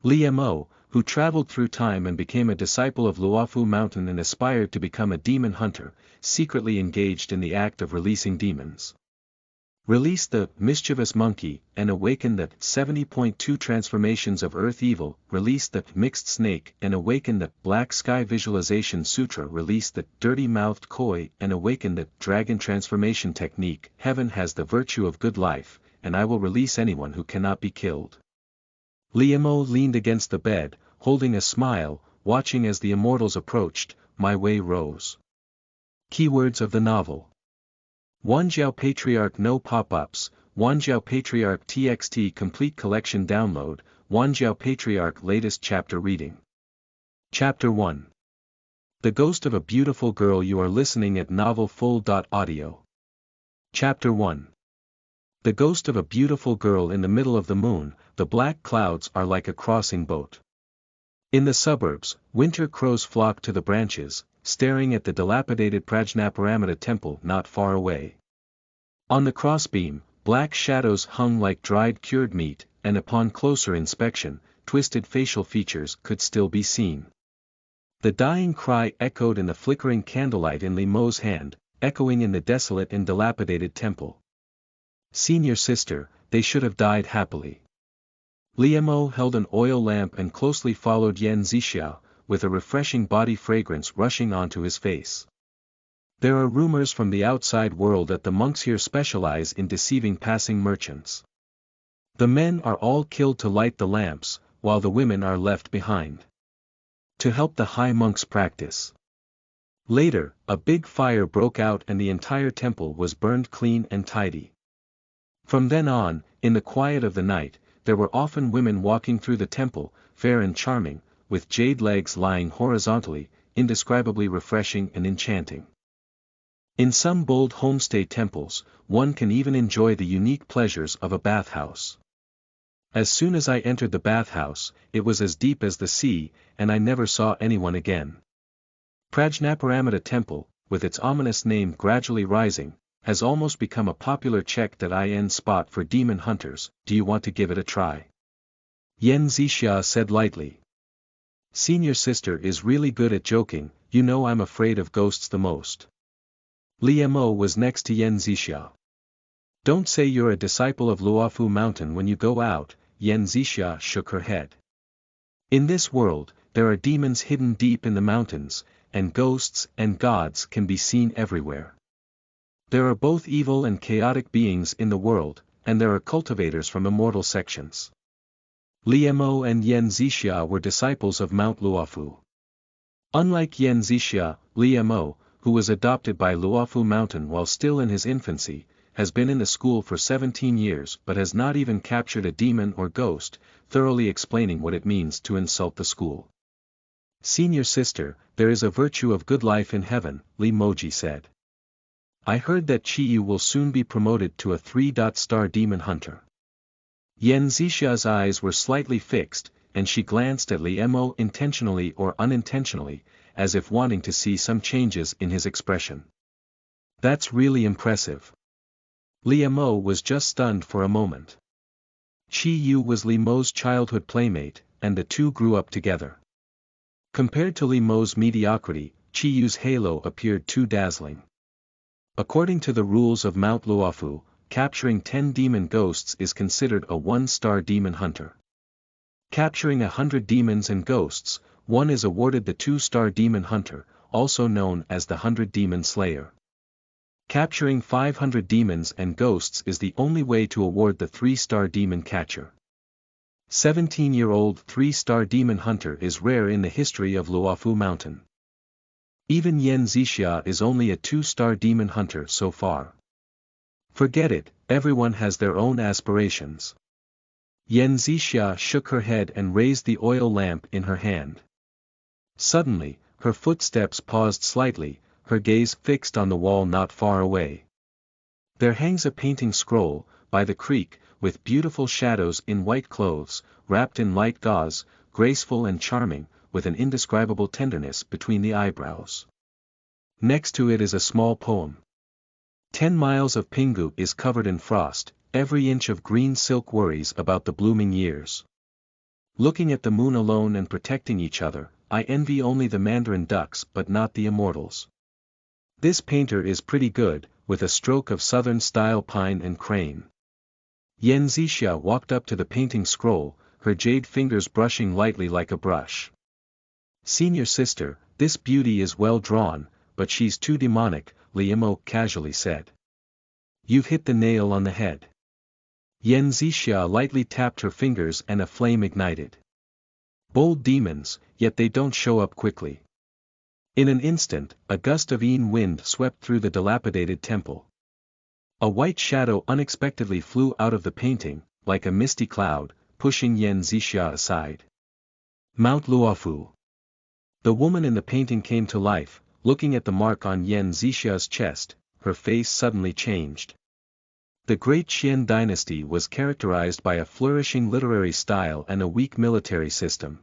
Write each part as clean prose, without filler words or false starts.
Li Mo, who traveled through time and became a disciple of Luofu Mountain and aspired to become a demon hunter, secretly engaged in the act of releasing demons. Release the mischievous monkey and awaken the 70.2 transformations of earth evil. Release the mixed snake and awaken the black sky visualization sutra. Release the dirty-mouthed koi and awaken the dragon transformation technique. Heaven has the virtue of good life, and I will release anyone who cannot be killed. Li Mo leaned against the bed, holding a smile, watching as the immortals approached. My way rose. Keywords of the novel. Wanjiao Patriarch No Pop-ups, Wanjiao Patriarch TXT Complete Collection Download, Wanjiao Patriarch Latest Chapter Reading. Chapter 1. The Ghost of a Beautiful Girl. You are listening at novelfull.audio. Chapter 1. The ghost of a beautiful girl in the middle of the moon. The black clouds are like a crossing boat. In the suburbs, winter crows flock to the branches, staring at the dilapidated Prajnaparamita temple not far away. On the crossbeam, black shadows hung like dried cured meat, and upon closer inspection, twisted facial features could still be seen. The dying cry echoed in the flickering candlelight in Li Mo's hand, echoing in the desolate and dilapidated temple. Senior sister, they should have died happily. Li Mo held an oil lamp and closely followed Yan Zixia, with a refreshing body fragrance rushing onto his face. There are rumors from the outside world that the monks here specialize in deceiving passing merchants. The men are all killed to light the lamps, while the women are left behind to help the high monks practice. Later, a big fire broke out and the entire temple was burned clean and tidy. From then on, in the quiet of the night, there were often women walking through the temple, fair and charming, with jade legs lying horizontally, indescribably refreshing and enchanting. In some bold homestay temples, one can even enjoy the unique pleasures of a bathhouse. As soon as I entered the bathhouse, it was as deep as the sea, and I never saw anyone again. Prajnaparamita Temple, with its ominous name gradually rising, has almost become a popular check.in spot for demon hunters. Do you want to give it a try? Yan Zixia said lightly. Senior sister is really good at joking. You know I'm afraid of ghosts the most. Li Mo was next to Yan Zixia. Don't say you're a disciple of Luofu Mountain when you go out. Yan Zixia shook her head. In this world, there are demons hidden deep in the mountains, and ghosts and gods can be seen everywhere. There are both evil and chaotic beings in the world, and there are cultivators from immortal sections. Li Mo and Yan Zixia were disciples of Mount Luofu. Unlike Yan Zixia, Li Mo, who was adopted by Luofu Mountain while still in his infancy, has been in the school for 17 years but has not even captured a demon or ghost, thoroughly explaining what it means to insult the school. Senior sister, there is a virtue of good life in heaven, Li Moji said. I heard that Qiyu will soon be promoted to a 3-star demon hunter. Yan Zixia's eyes were slightly fixed, and she glanced at Li Mo intentionally or unintentionally, as if wanting to see some changes in his expression. That's really impressive. Li Mo was just stunned for a moment. Qiyu was Li Mo's childhood playmate, and the two grew up together. Compared to Li Mo's mediocrity, Qiyu's halo appeared too dazzling. According to the rules of Mount Luofu, capturing 10 demon ghosts is considered a 1-star demon hunter. Capturing 100 demons and ghosts, one is awarded the 2-star demon hunter, also known as the 100 demon slayer. Capturing 500 demons and ghosts is the only way to award the 3-star demon catcher. 17-year-old 3-star demon hunter is rare in the history of Luofu Mountain. Even Yan Zixia is only a 2-star demon hunter so far. Forget it, everyone has their own aspirations. Yan Zixia shook her head and raised the oil lamp in her hand. Suddenly, her footsteps paused slightly, her gaze fixed on the wall not far away. There hangs a painting scroll, by the creek, with beautiful shadows in white clothes, wrapped in light gauze, graceful and charming, with an indescribable tenderness between the eyebrows. Next to it is a small poem. 10 miles of Pingu is covered in frost, every inch of green silk worries about the blooming years. Looking at the moon alone and protecting each other, I envy only the mandarin ducks but not the immortals. This painter is pretty good, with a stroke of southern-style pine and crane. Yan Zixia walked up to the painting scroll, her jade fingers brushing lightly like a brush. Senior sister, this beauty is well drawn, but she's too demonic, Liemo casually said. You've hit the nail on the head. Yan Zixia lightly tapped her fingers and a flame ignited. Bold demons, yet they don't show up quickly. In an instant, a gust of Yin wind swept through the dilapidated temple. A white shadow unexpectedly flew out of the painting, like a misty cloud, pushing Yan Zixia aside. Mount Luofu. The woman in the painting came to life, looking at the mark on Yan Zixia's chest, her face suddenly changed. The Great Qian dynasty was characterized by a flourishing literary style and a weak military system.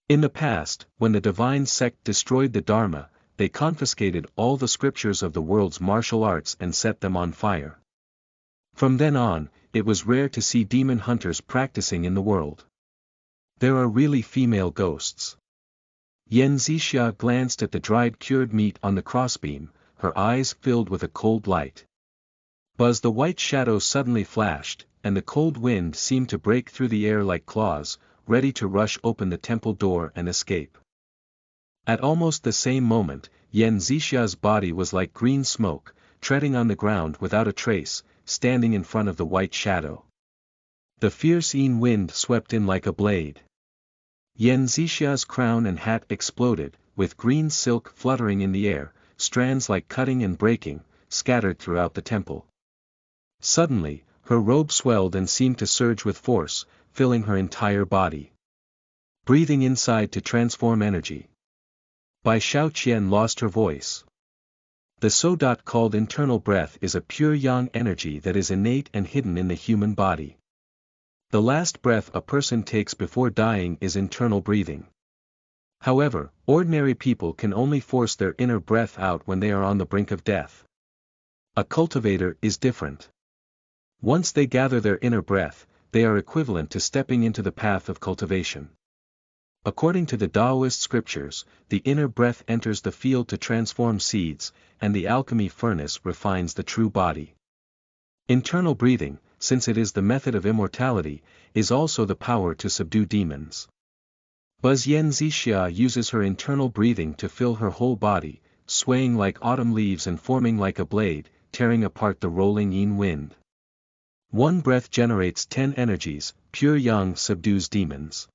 In the past, when the divine sect destroyed the Dharma, they confiscated all the scriptures of the world's martial arts and set them on fire. From then on, it was rare to see demon hunters practicing in the world. There are really female ghosts. Yan Zixia glanced at the dried cured meat on the crossbeam, her eyes filled with a cold light. Buzz, the white shadow suddenly flashed, and the cold wind seemed to break through the air like claws, ready to rush open the temple door and escape. At almost the same moment, Yan Zixia's body was like green smoke, treading on the ground without a trace, standing in front of the white shadow. The fierce Yin wind swept in like a blade. Yan Zixia's crown and hat exploded, with green silk fluttering in the air, strands like cutting and breaking, scattered throughout the temple. Suddenly, her robe swelled and seemed to surge with force, filling her entire body. Breathing inside to transform energy. Bai Shaoqian lost her voice. The so called internal breath is a pure yang energy that is innate and hidden in the human body. The last breath a person takes before dying is internal breathing. However, ordinary people can only force their inner breath out when they are on the brink of death. A cultivator is different. Once they gather their inner breath, they are equivalent to stepping into the path of cultivation. According to the Taoist scriptures, the inner breath enters the field to transform seeds, and the alchemy furnace refines the true body. Internal breathing, since it is the method of immortality, is also the power to subdue demons. Buzz Yan Zixia uses her internal breathing to fill her whole body, swaying like autumn leaves and forming like a blade, tearing apart the rolling Yin wind. One breath generates 10 energies, pure yang subdues demons.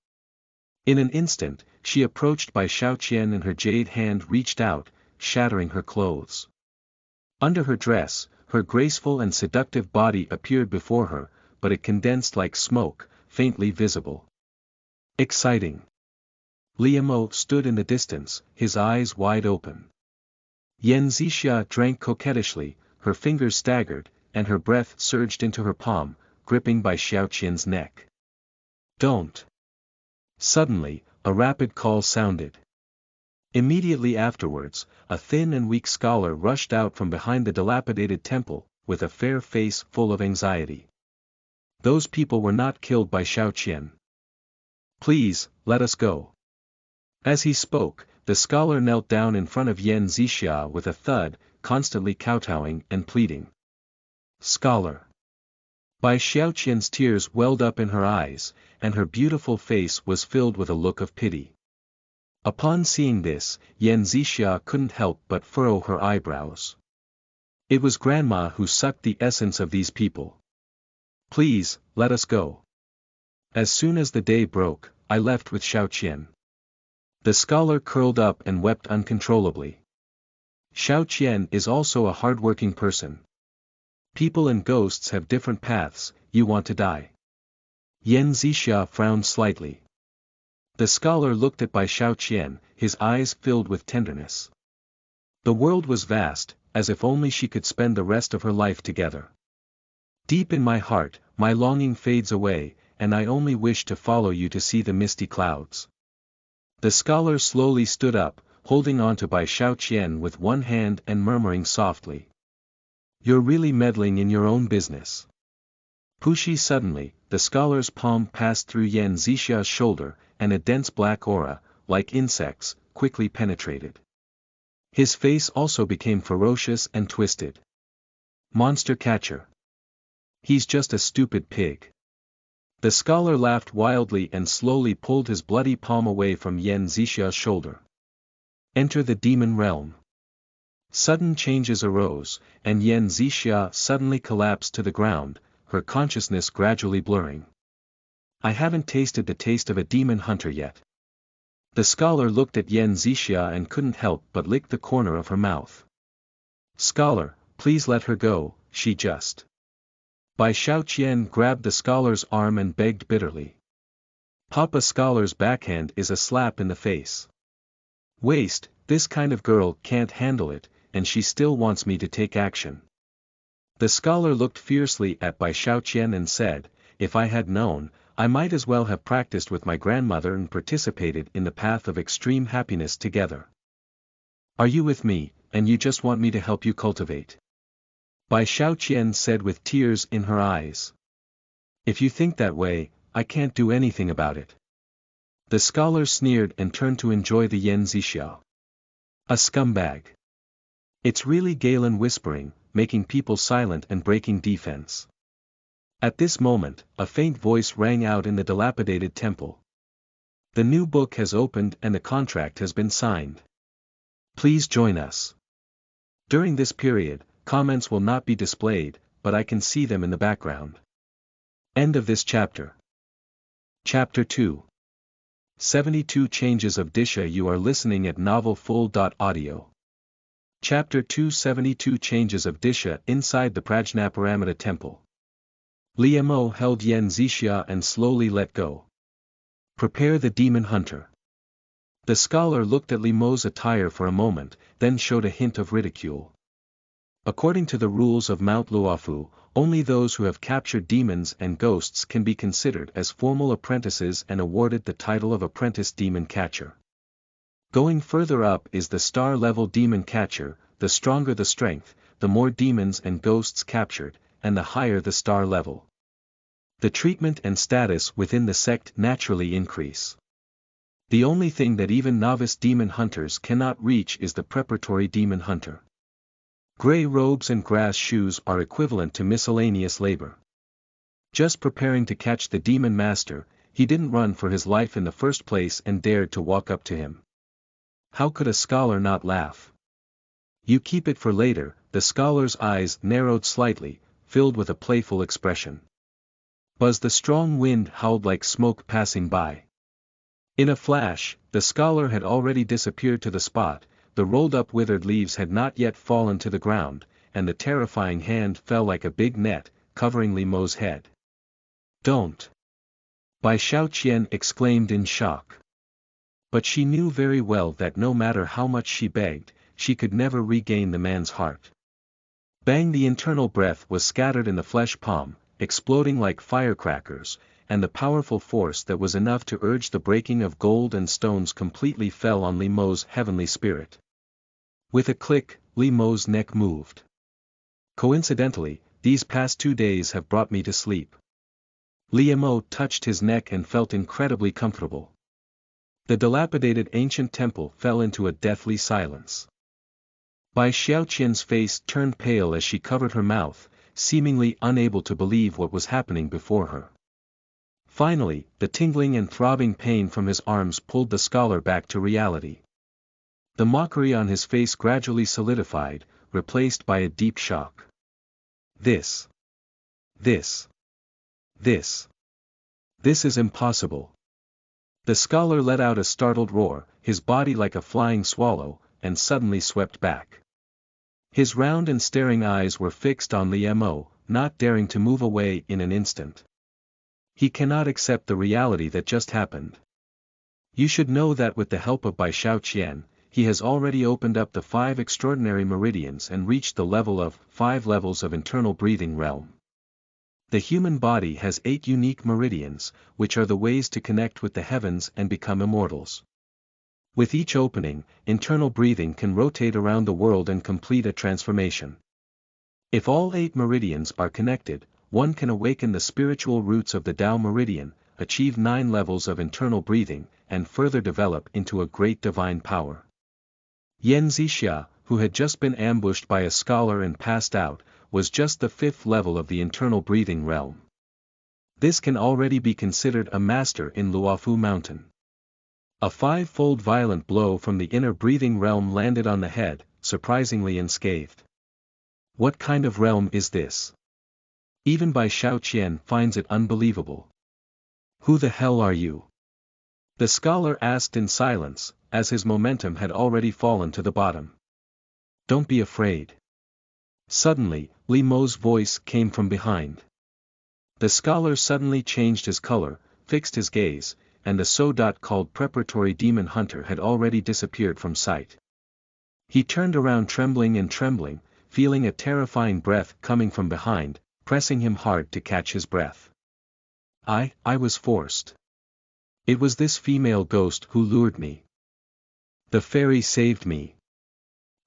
In an instant, she approached Bai Shaoqian and her jade hand reached out, shattering her clothes. Under her dress, her graceful and seductive body appeared before her, but it condensed like smoke, faintly visible. Exciting. Liemo stood in the distance, his eyes wide open. Yan Zixia drank coquettishly, her fingers staggered, and her breath surged into her palm, gripping Bai Shaoqian's neck. Don't. Suddenly, a rapid call sounded. Immediately afterwards, a thin and weak scholar rushed out from behind the dilapidated temple, with a fair face full of anxiety. Those people were not killed by Shaoqian. Please, let us go. As he spoke, the scholar knelt down in front of Yan Zixia with a thud, constantly kowtowing and pleading. Scholar. Bai Shaoqian's tears welled up in her eyes, and her beautiful face was filled with a look of pity. Upon seeing this, Yan Zixia couldn't help but furrow her eyebrows. It was Grandma who sucked the essence of these people. Please, let us go. As soon as the day broke, I left with Shaoqian. The scholar curled up and wept uncontrollably. Shaoqian is also a hard-working person. People and ghosts have different paths, you want to die. Yan Zixia frowned slightly. The scholar looked at Bai Shaoqian, his eyes filled with tenderness. The world was vast, as if only she could spend the rest of her life together. Deep in my heart, my longing fades away, and I only wish to follow you to see the misty clouds. The scholar slowly stood up, holding on to Bai Shaoqian with one hand and murmuring softly. You're really meddling in your own business. Pushi. Suddenly, the scholar's palm passed through Yan Zixia's shoulder, and a dense black aura, like insects, quickly penetrated. His face also became ferocious and twisted. Monster catcher. He's just a stupid pig. The scholar laughed wildly and slowly pulled his bloody palm away from Yan Zixia's shoulder. Enter the demon realm. Sudden changes arose, and Yan Zixia suddenly collapsed to the ground, her consciousness gradually blurring. I haven't tasted the taste of a demon hunter yet. The scholar looked at Yan Zixia and couldn't help but lick the corner of her mouth. Scholar, please let her go, she just. Bai Xiaoqian grabbed the scholar's arm and begged bitterly. Papa Scholar's backhand is a slap in the face. Waste, this kind of girl can't handle it, and she still wants me to take action. The scholar looked fiercely at Bai Xiaoqian and said, if I had known, I might as well have practiced with my grandmother and participated in the path of extreme happiness together. Are you with me, and you just want me to help you cultivate? Bai Xiaoqian said with tears in her eyes. If you think that way, I can't do anything about it. The scholar sneered and turned to enjoy the Yan Zixia. A scumbag. It's really Galen whispering, making people silent and breaking defense. At this moment, a faint voice rang out in the dilapidated temple. The new book has opened and the contract has been signed. Please join us. During this period, comments will not be displayed, but I can see them in the background. End of this chapter. Chapter 2. 72 Changes of Disha. You are listening at novelfull.audio. Chapter 2. 72 Changes of Disha. Inside the Prajnaparamita temple. Liemo held Yan Zixia and slowly let go. Prepare the demon hunter. The scholar looked at Limeau's attire for a moment, then showed a hint of ridicule. According to the rules of Mount Luofu, only those who have captured demons and ghosts can be considered as formal apprentices and awarded the title of apprentice demon catcher. Going further up is the star-level demon catcher. The stronger the strength, the more demons and ghosts captured, and the higher the star level. The treatment and status within the sect naturally increase. The only thing that even novice demon hunters cannot reach is the preparatory demon hunter. Gray robes and grass shoes are equivalent to miscellaneous labor. Just preparing to catch the demon master, he didn't run for his life in the first place and dared to walk up to him. How could a scholar not laugh? You keep it for later. The scholar's eyes narrowed slightly, filled with a playful expression. Buzz. The strong wind howled like smoke passing by. In a flash, the scholar had already disappeared to the spot. The rolled-up withered leaves had not yet fallen to the ground, and the terrifying hand fell like a big net, covering Limeau's head. Don't! Bai Xiaoqian exclaimed in shock. But she knew very well that no matter how much she begged, she could never regain the man's heart. Bang! The internal breath was scattered in the flesh palm, exploding like firecrackers, and the powerful force that was enough to urge the breaking of gold and stones completely fell on Limeau's heavenly spirit. With a click, Limeau's neck moved. Coincidentally, these past 2 days have brought me to sleep. Liemo touched his neck and felt incredibly comfortable. The dilapidated ancient temple fell into a deathly silence. Bai Xiaoqian's face turned pale as she covered her mouth, seemingly unable to believe what was happening before her. Finally, the tingling and throbbing pain from his arms pulled the scholar back to reality. The mockery on his face gradually solidified, replaced by a deep shock. This is impossible. The scholar let out a startled roar, his body like a flying swallow, and suddenly swept back. His round and staring eyes were fixed on Liemo, not daring to move away in an instant. He cannot accept the reality that just happened. You should know that with the help of Bai Xiaoqian, he has already opened up the 5 extraordinary meridians and reached the level of 5 levels of internal breathing realm. The human body has 8 unique meridians, which are the ways to connect with the heavens and become immortals. With each opening, internal breathing can rotate around the world and complete a transformation. If all 8 meridians are connected, one can awaken the spiritual roots of the Tao Meridian, achieve 9 levels of internal breathing, and further develop into a great divine power. Yan Zixia, who had just been ambushed by a scholar and passed out, was just the 5th level of the internal breathing realm. This can already be considered a master in Luofu Mountain. A 5-fold violent blow from the inner breathing realm landed on the head, surprisingly unscathed. What kind of realm is this? Even Bai Xiaoqian finds it unbelievable. Who the hell are you? The scholar asked in silence, as his momentum had already fallen to the bottom. Don't be afraid. Suddenly, Li Mo's voice came from behind. The scholar suddenly changed his color, fixed his gaze, and the so-called preparatory demon hunter had already disappeared from sight. He turned around trembling, feeling a terrifying breath coming from behind, pressing him hard to catch his breath. I was forced. It was this female ghost who lured me. The fairy saved me.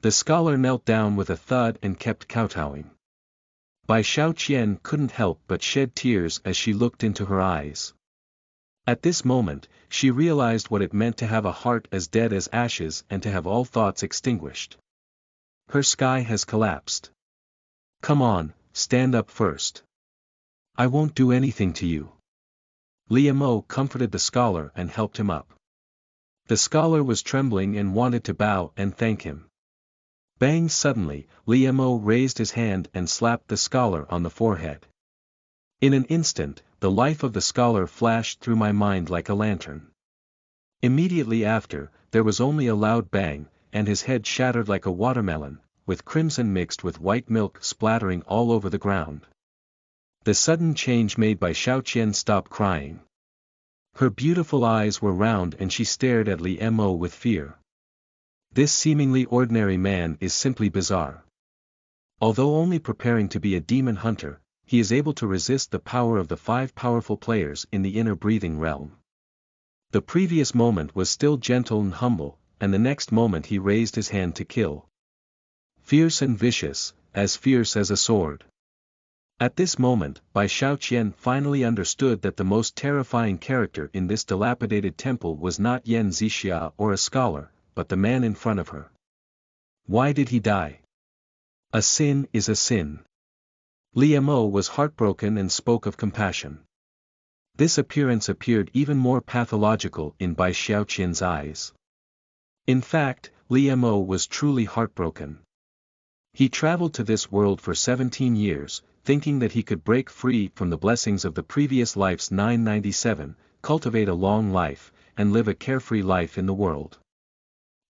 The scholar knelt down with a thud and kept kowtowing. Bai Xiaoqian couldn't help but shed tears as she looked into her eyes. At this moment, she realized what it meant to have a heart as dead as ashes and to have all thoughts extinguished. Her sky has collapsed. Come on, stand up first. I won't do anything to you. Li Mo comforted the scholar and helped him up. The scholar was trembling and wanted to bow and thank him. Bang! Suddenly, Li Mo raised his hand and slapped the scholar on the forehead. In an instant, the life of the scholar flashed through my mind like a lantern. Immediately after, there was only a loud bang, and his head shattered like a watermelon, with crimson mixed with white milk splattering all over the ground. The sudden change made Bai Xiaoqian stop crying. Her beautiful eyes were round and she stared at Li Mo with fear. This seemingly ordinary man is simply bizarre. Although only preparing to be a demon hunter, he is able to resist the power of the 5 powerful players in the inner breathing realm. The previous moment was still gentle and humble, and the next moment he raised his hand to kill. Fierce and vicious, as fierce as a sword. At this moment, Bai Xiaoqian finally understood that the most terrifying character in this dilapidated temple was not Yan Zixia or a scholar, but the man in front of her. Why did he die? A sin is a sin. Li Mo was heartbroken and spoke of compassion. This appearance appeared even more pathological in Bai Xiaoqian's eyes. In fact, Li Mo was truly heartbroken. He traveled to this world for 17 years, thinking that he could break free from the blessings of the previous life's 997, cultivate a long life, and live a carefree life in the world.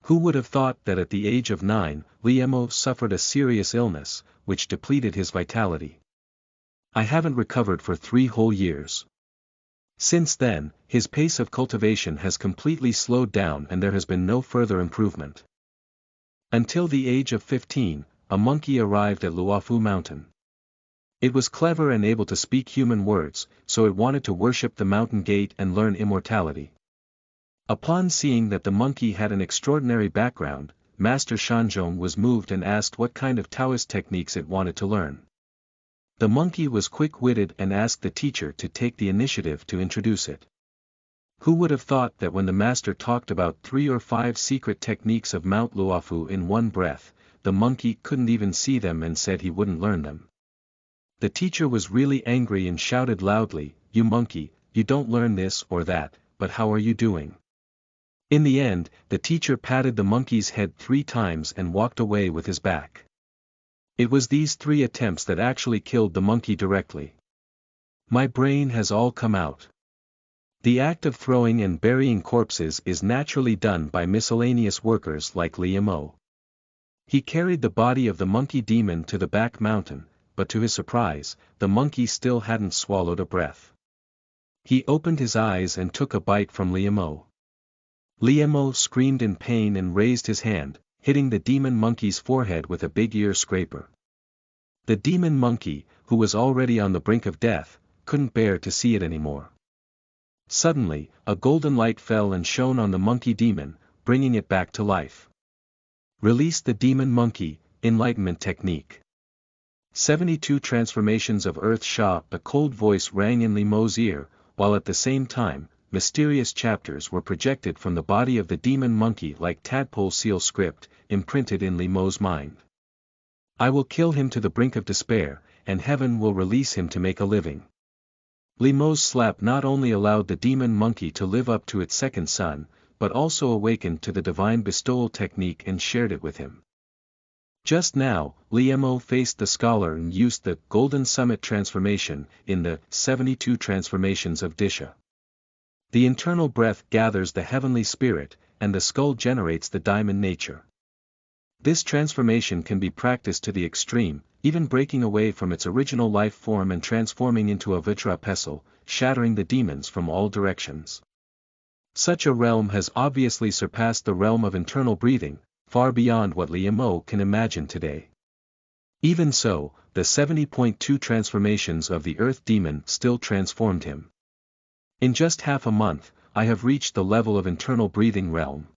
Who would have thought that at the age of 9, Li Mo suffered a serious illness, which depleted his vitality. I haven't recovered for 3 whole years. Since then, his pace of cultivation has completely slowed down and there has been no further improvement. Until the age of 15, a monkey arrived at Luofu Mountain. It was clever and able to speak human words, so it wanted to worship the mountain gate and learn immortality. Upon seeing that the monkey had an extraordinary background, Master Shanzhong was moved and asked what kind of Taoist techniques it wanted to learn. The monkey was quick-witted and asked the teacher to take the initiative to introduce it. Who would have thought that when the master talked about 3 or 5 secret techniques of Mount Luofu in one breath, the monkey couldn't even see them and said he wouldn't learn them. The teacher was really angry and shouted loudly, "You monkey, you don't learn this or that, but how are you doing?" In the end, the teacher patted the monkey's head 3 times and walked away with his back. It was these 3 attempts that actually killed the monkey directly. My brain has all come out. The act of throwing and burying corpses is naturally done by miscellaneous workers like Li Mo. He carried the body of the monkey demon to the back mountain, but to his surprise, the monkey still hadn't swallowed a breath. He opened his eyes and took a bite from Li Mo. Li Mo screamed in pain and raised his hand, hitting the demon monkey's forehead with a big ear scraper. The demon monkey, who was already on the brink of death, couldn't bear to see it anymore. Suddenly, a golden light fell and shone on the monkey demon, bringing it back to life. Release the demon monkey, enlightenment technique. 72 transformations of Earth Sha. A cold voice rang in Li Mo's ear, while at the same time, mysterious chapters were projected from the body of the demon monkey like tadpole seal script, imprinted in Li Mo's mind. I will kill him to the brink of despair, and heaven will release him to make a living. Li Mo's slap not only allowed the demon monkey to live up to its second son, but also awakened to the divine bestowal technique and shared it with him. Just now, Li Mo faced the scholar and used the Golden Summit transformation in the 72 transformations of Disha. The internal breath gathers the heavenly spirit, and the skull generates the diamond nature. This transformation can be practiced to the extreme, even breaking away from its original life form and transforming into a Vajra pestle, shattering the demons from all directions. Such a realm has obviously surpassed the realm of internal breathing, far beyond what Li Mo can imagine today. Even so, the 70.2 transformations of the Earth Demon still transformed him. In just half a month, I have reached the level of internal breathing realm.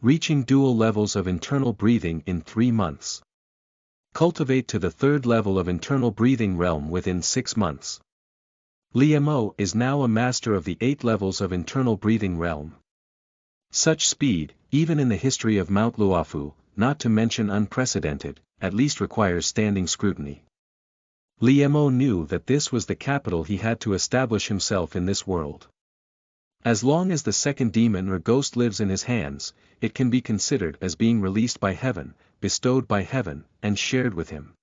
Reaching dual levels of internal breathing in 3 months. Cultivate to the 3rd level of internal breathing realm within 6 months. Li Mo is now a master of the 8 levels of internal breathing realm. Such speed, even in the history of Mount Luofu, not to mention unprecedented, at least requires standing scrutiny. Li Mo knew that this was the capital he had to establish himself in this world. As long as the second demon or ghost lives in his hands, it can be considered as being released by heaven, bestowed by heaven, and shared with him.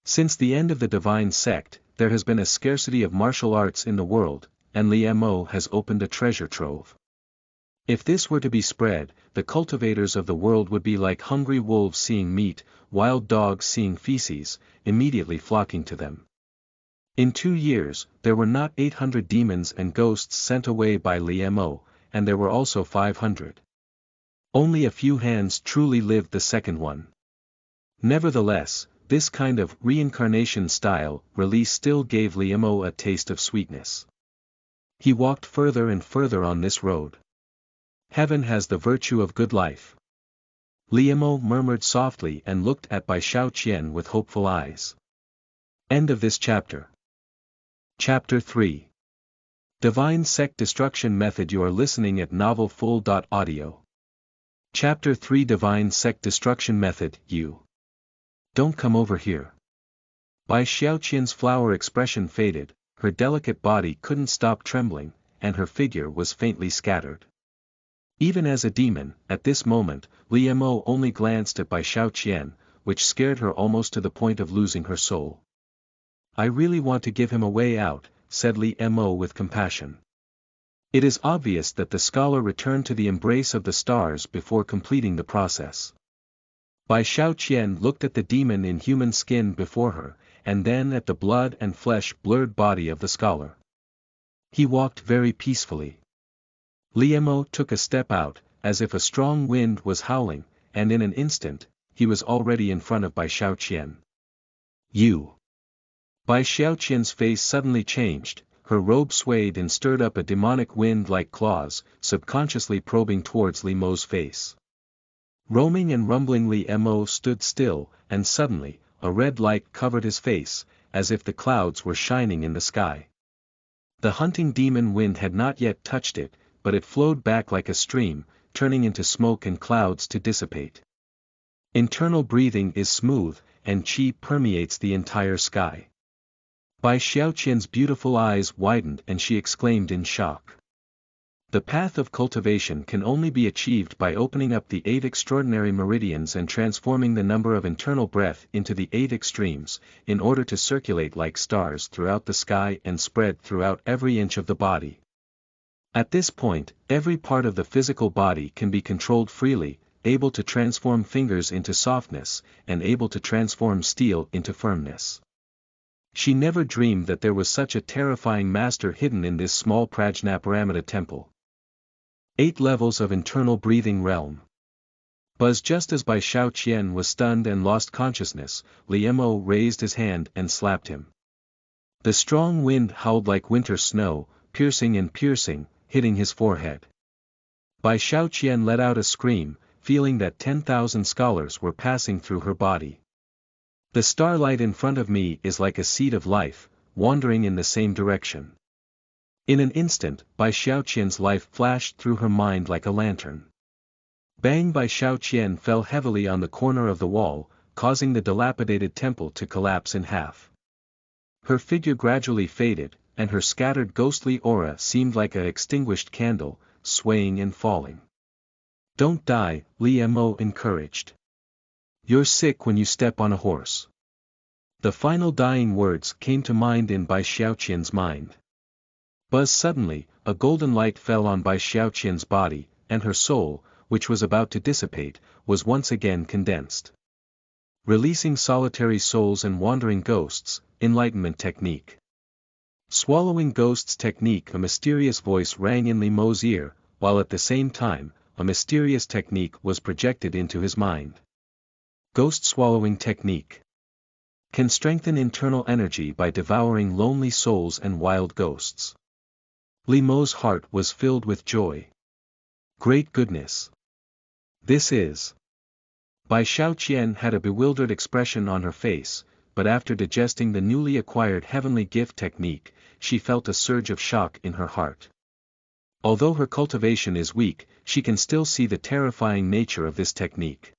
Since the end of the divine sect, there has been a scarcity of martial arts in the world, and Li Mo has opened a treasure trove. If this were to be spread, the cultivators of the world would be like hungry wolves seeing meat, wild dogs seeing feces, immediately flocking to them. In 2 years, there were not 800 demons and ghosts sent away by Li Mo, and there were also 500. Only a few hands truly lived the second one. Nevertheless, this kind of reincarnation style release still gave Li Mo a taste of sweetness. He walked further and further on this road. Heaven has the virtue of good life. Li Mo murmured softly and looked at Bai Xiaoqian with hopeful eyes. End of this chapter. Chapter 3. Divine Sect Destruction Method. You are listening at novelfull.audio. Chapter 3 Divine Sect Destruction Method. You don't come over here. Bai Xiaoqian's flower expression faded, her delicate body couldn't stop trembling, and her figure was faintly scattered. Even as a demon, at this moment, Li Mo only glanced at Bai Xiaoqian, which scared her almost to the point of losing her soul. I really want to give him a way out, said Li Mo with compassion. It is obvious that the scholar returned to the embrace of the stars before completing the process. Bai Xiaoqian looked at the demon in human skin before her, and then at the blood and flesh blurred body of the scholar. He walked very peacefully. Li Mo took a step out, as if a strong wind was howling, and in an instant, he was already in front of Bai Xiaoqian. You! Bai Xiaoqian's face suddenly changed, her robe swayed and stirred up a demonic wind like claws, subconsciously probing towards Li Mo's face. Roaming and rumbling, Li Mo stood still, and suddenly, a red light covered his face, as if the clouds were shining in the sky. The hunting demon wind had not yet touched it, but it flowed back like a stream, turning into smoke and clouds to dissipate. Internal breathing is smooth, and qi permeates the entire sky. Bai Xiaoqian's beautiful eyes widened and she exclaimed in shock. The path of cultivation can only be achieved by opening up the 8 extraordinary meridians and transforming the number of internal breath into the 8 extremes, in order to circulate like stars throughout the sky and spread throughout every inch of the body. At this point, every part of the physical body can be controlled freely, able to transform fingers into softness, and able to transform steel into firmness. She never dreamed that there was such a terrifying master hidden in this small Prajnaparamita temple. 8 levels of internal breathing realm. Buzz. Just as Bai Xiaoqian was stunned and lost consciousness, Li Mo raised his hand and slapped him. The strong wind howled like winter snow, piercing and piercing, hitting his forehead. Bai Xiaoqian let out a scream, feeling that 10,000 scholars were passing through her body. The starlight in front of me is like a seed of life, wandering in the same direction. In an instant, Bai Xiaoqian's life flashed through her mind like a lantern. Bang! Bai Xiaoqian fell heavily on the corner of the wall, causing the dilapidated temple to collapse in half. Her figure gradually faded, and her scattered ghostly aura seemed like an extinguished candle, swaying and falling. "Don't die," Li Mo encouraged. "You're sick when you step on a horse." The final dying words came to mind in Bai Xiaoqian's mind. But suddenly, a golden light fell on Bai Xiaoqian's body, and her soul, which was about to dissipate, was once again condensed. Releasing solitary souls and wandering ghosts, enlightenment technique. Swallowing ghosts technique. A mysterious voice rang in Li Mo's ear, while at the same time, a mysterious technique was projected into his mind. Ghost swallowing technique. Can strengthen internal energy by devouring lonely souls and wild ghosts. Li Mo's heart was filled with joy. Great goodness! This is... Bai Xiaoqian had a bewildered expression on her face, but after digesting the newly acquired heavenly gift technique, she felt a surge of shock in her heart. Although her cultivation is weak, she can still see the terrifying nature of this technique.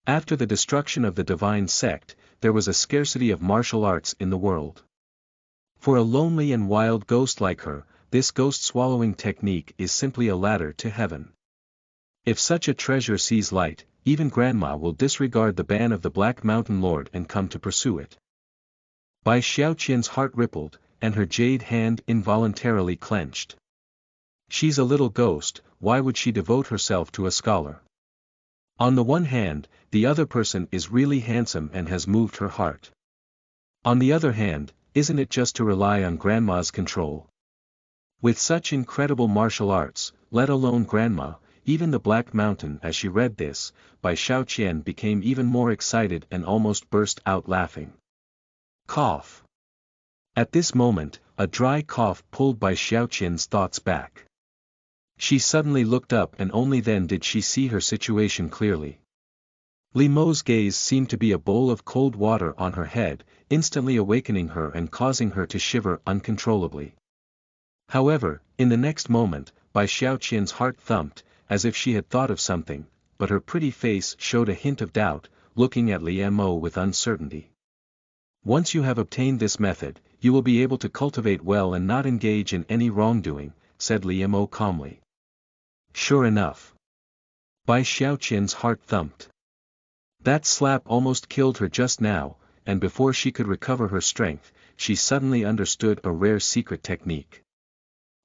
After the destruction of the divine sect, there was a scarcity of martial arts in the world. For a lonely and wild ghost like her, this ghost-swallowing technique is simply a ladder to heaven. If such a treasure sees light, even Grandma will disregard the ban of the Black Mountain Lord and come to pursue it. Bai Xiaoqian's heart rippled, and her jade hand involuntarily clenched. She's a little ghost, why would she devote herself to a scholar? On the one hand, the other person is really handsome and has moved her heart. On the other hand, isn't it just to rely on Grandma's control? With such incredible martial arts, let alone Grandma, even the Black Mountain. As she read this, Bai Xiaoqian became even more excited and almost burst out laughing. Cough. At this moment, a dry cough pulled Bai Xiaoqian's thoughts back. She suddenly looked up and only then did she see her situation clearly. Li Mo's gaze seemed to be a bowl of cold water on her head, instantly awakening her and causing her to shiver uncontrollably. However, in the next moment, Bai Xiaoqian's heart thumped, as if she had thought of something, but her pretty face showed a hint of doubt, looking at Li Mo with uncertainty. "Once you have obtained this method, you will be able to cultivate well and not engage in any wrongdoing," said Li Mo calmly. Sure enough. Bai Xiaoqian's heart thumped. That slap almost killed her just now, and before she could recover her strength, she suddenly understood a rare secret technique.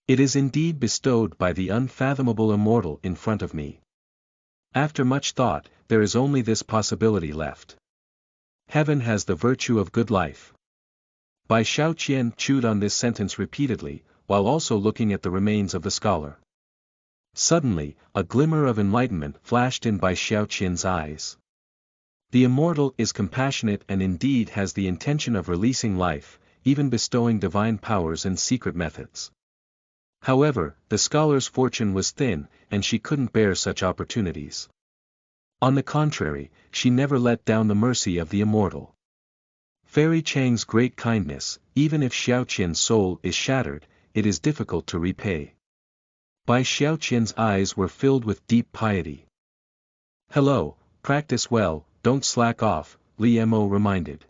It is indeed bestowed by the unfathomable immortal in front of me. After much thought, there is only this possibility left. Heaven has the virtue of good life. Bai Xiaoqian chewed on this sentence repeatedly, while also looking at the remains of the scholar. Suddenly, a glimmer of enlightenment flashed in Bai Xiaoqian's eyes. The immortal is compassionate and indeed has the intention of releasing life, even bestowing divine powers and secret methods. However, the scholar's fortune was thin, and she couldn't bear such opportunities. On the contrary, she never let down the mercy of the immortal. Fairy Chang's great kindness, even if Xiaoqian's soul is shattered, it is difficult to repay. Bai Xiaoqian's eyes were filled with deep piety. "Hello, practice well, don't slack off," Li Mo reminded.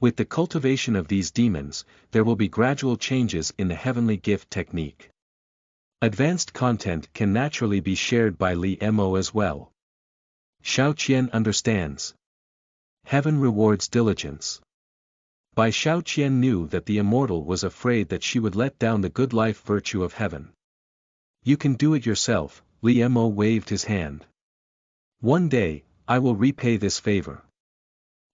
With the cultivation of these demons, there will be gradual changes in the heavenly gift technique. Advanced content can naturally be shared by Li Mo as well. Xiaoqian understands. Heaven rewards diligence. Bai Xiaoqian knew that the immortal was afraid that she would let down the good life virtue of heaven. "You can do it yourself," Li Mo waved his hand. "One day, I will repay this favor."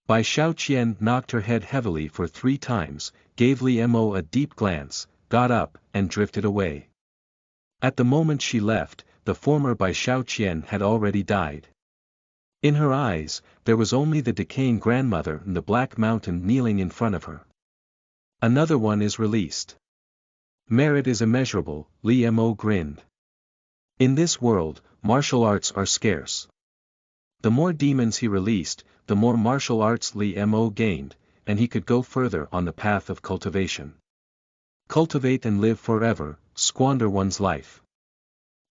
Bai Xiaoqian knocked her head heavily for 3 times, gave Li Mo a deep glance, got up, and drifted away. At the moment she left, the former Bai Xiaoqian had already died. In her eyes, there was only the decaying grandmother and the Black Mountain kneeling in front of her. Another one is released. Merit is immeasurable, Li Mo grinned. In this world, martial arts are scarce. The more demons he released, the more martial arts Li Mo gained, and he could go further on the path of cultivation. Cultivate and live forever, squander one's life.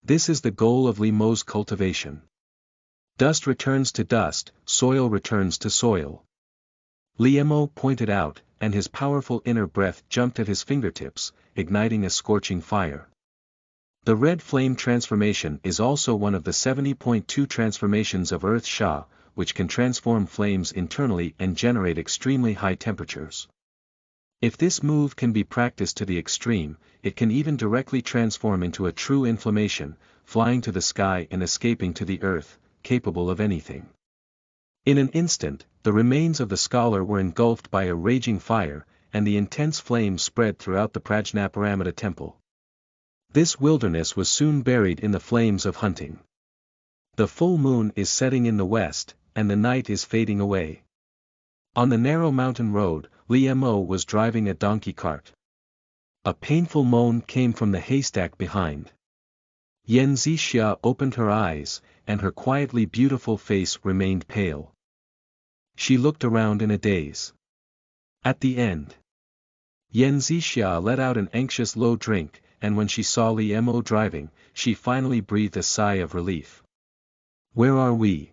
This is the goal of Li Mo's cultivation. Dust returns to dust, soil returns to soil. Li Mo pointed out, and his powerful inner breath jumped at his fingertips, igniting a scorching fire. The red flame transformation is also one of the 70.2 transformations of Earth Sha, which can transform flames internally and generate extremely high temperatures. If this move can be practiced to the extreme, it can even directly transform into a true inflammation, flying to the sky and escaping to the earth, capable of anything. In an instant, the remains of the scholar were engulfed by a raging fire, and the intense flame spread throughout the Prajnaparamita temple. This wilderness was soon buried in the flames of hunting. The full moon is setting in the west, and the night is fading away. On the narrow mountain road, Li Mo was driving a donkey cart. A painful moan came from the haystack behind. Yan Zixia opened her eyes, and her quietly beautiful face remained pale. She looked around in a daze. At the end, Yan Zixia let out an anxious low drink, and when she saw Li Mo driving, she finally breathed a sigh of relief. Where are we?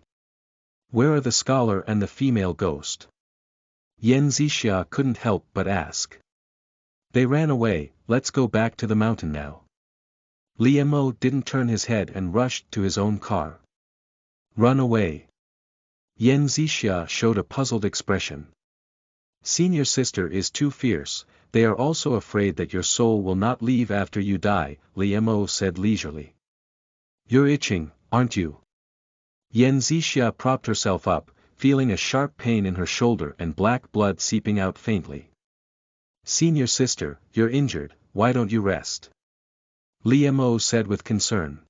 Where are the scholar and the female ghost? Yan Zixia couldn't help but ask. They ran away, let's go back to the mountain now. Li Mo didn't turn his head and rushed to his own car. Run away. Yan Zixia showed a puzzled expression. Senior sister is too fierce, they are also afraid that your soul will not leave after you die, Li Mo said leisurely. You're itching, aren't you? Yan Zixia propped herself up, feeling a sharp pain in her shoulder and black blood seeping out faintly. Senior sister, you're injured, why don't you rest? Li Mo said with concern.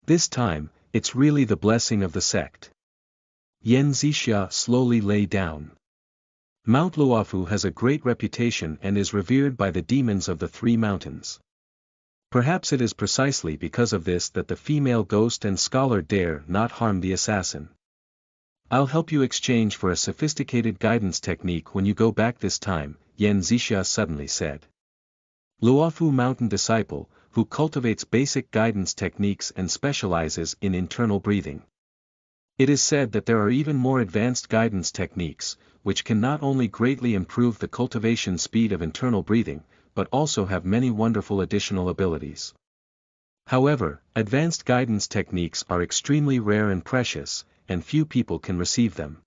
This time, it's really the blessing of the sect. Yan Zixia slowly lay down. Mount Luofu has a great reputation and is revered by the demons of the three mountains. Perhaps it is precisely because of this that the female ghost and scholar dare not harm the assassin. I'll help you exchange for a sophisticated guidance technique when you go back this time, Yan Zixia suddenly said. Luofu Mountain disciple, who cultivates basic guidance techniques and specializes in internal breathing. It is said that there are even more advanced guidance techniques, which can not only greatly improve the cultivation speed of internal breathing, but also have many wonderful additional abilities. However, advanced guidance techniques are extremely rare and precious, and few people can receive them.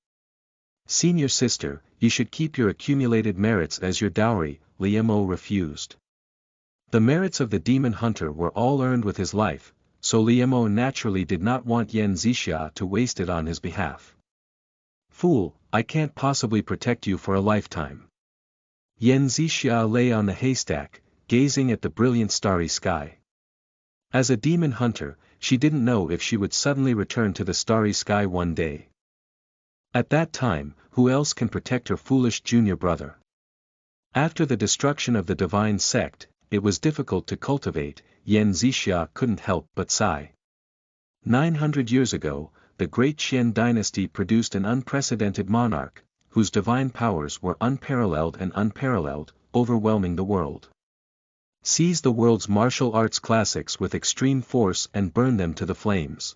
Senior sister, you should keep your accumulated merits as your dowry, Li Mo refused. The merits of the demon hunter were all earned with his life, so Li Mo naturally did not want Yan Zixia to waste it on his behalf. Fool, I can't possibly protect you for a lifetime. Yan Zixia lay on the haystack, gazing at the brilliant starry sky. As a demon hunter, she didn't know if she would suddenly return to the starry sky one day. At that time, who else can protect her foolish junior brother? After the destruction of the divine sect, it was difficult to cultivate, Yan Zixia couldn't help but sigh. 900 years ago, the great Qian dynasty produced an unprecedented monarch, whose divine powers were unparalleled, overwhelming the world. Seize the world's martial arts classics with extreme force and burn them to the flames.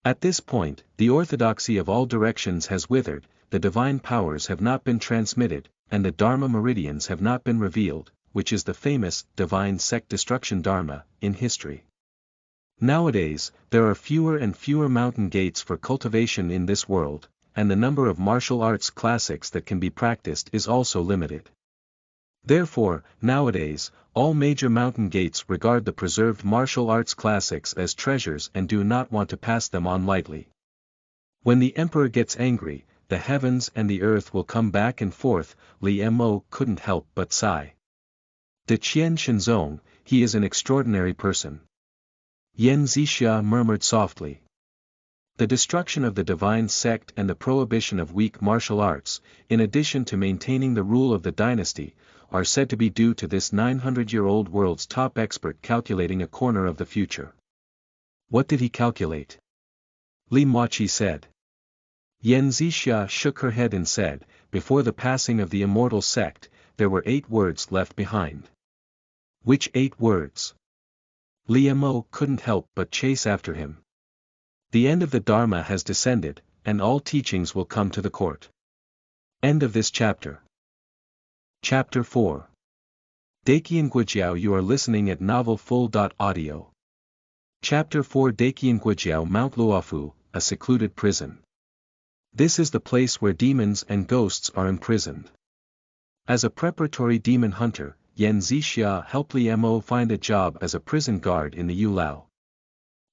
At this point, the orthodoxy of all directions has withered, the divine powers have not been transmitted, and the Dharma meridians have not been revealed, which is the famous divine sect destruction Dharma in history. Nowadays, there are fewer and fewer mountain gates for cultivation in this world, and the number of martial arts classics that can be practiced is also limited. Therefore, nowadays, all major mountain gates regard the preserved martial arts classics as treasures and do not want to pass them on lightly. When the emperor gets angry, the heavens and the earth will come back and forth, Li Mo couldn't help but sigh. Daqian Shenzong, he is an extraordinary person. Yan Zixia murmured softly. The destruction of the divine sect and the prohibition of weak martial arts, in addition to maintaining the rule of the dynasty, are said to be due to this 900-year-old world's top expert calculating a corner of the future. What did he calculate? Li Mochi said. Yan Zixia shook her head and said, before the passing of the Immortal Sect, there were 8 words left behind. Which 8 words? Liemo couldn't help but chase after him. The end of the Dharma has descended, and all teachings will come to the court. End of this chapter. Chapter 4. Daqian Guojiao. You are listening at novelfull.audio. Chapter 4. Daqian Guojiao. Mount Luofu, a secluded prison. This is the place where demons and ghosts are imprisoned. As a preparatory demon hunter, Yan Zixia helped Liemo find a job as a prison guard in the Yulao.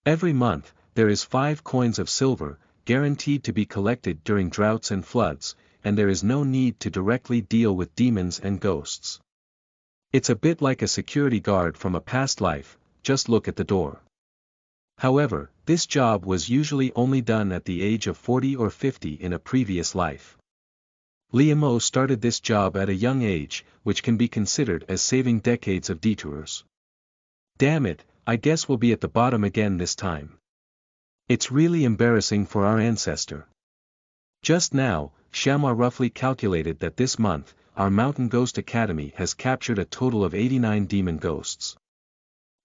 Every month, there is 5 coins of silver, guaranteed to be collected during droughts and floods, and there is no need to directly deal with demons and ghosts. It's a bit like a security guard from a past life, just look at the door. However, this job was usually only done at the age of 40 or 50 in a previous life. Liemo started this job at a young age, which can be considered as saving decades of detours. Damn it, I guess we'll be at the bottom again this time. It's really embarrassing for our ancestor. Just now, Shamwa roughly calculated that this month, our Mountain Ghost Academy has captured a total of 89 demon ghosts.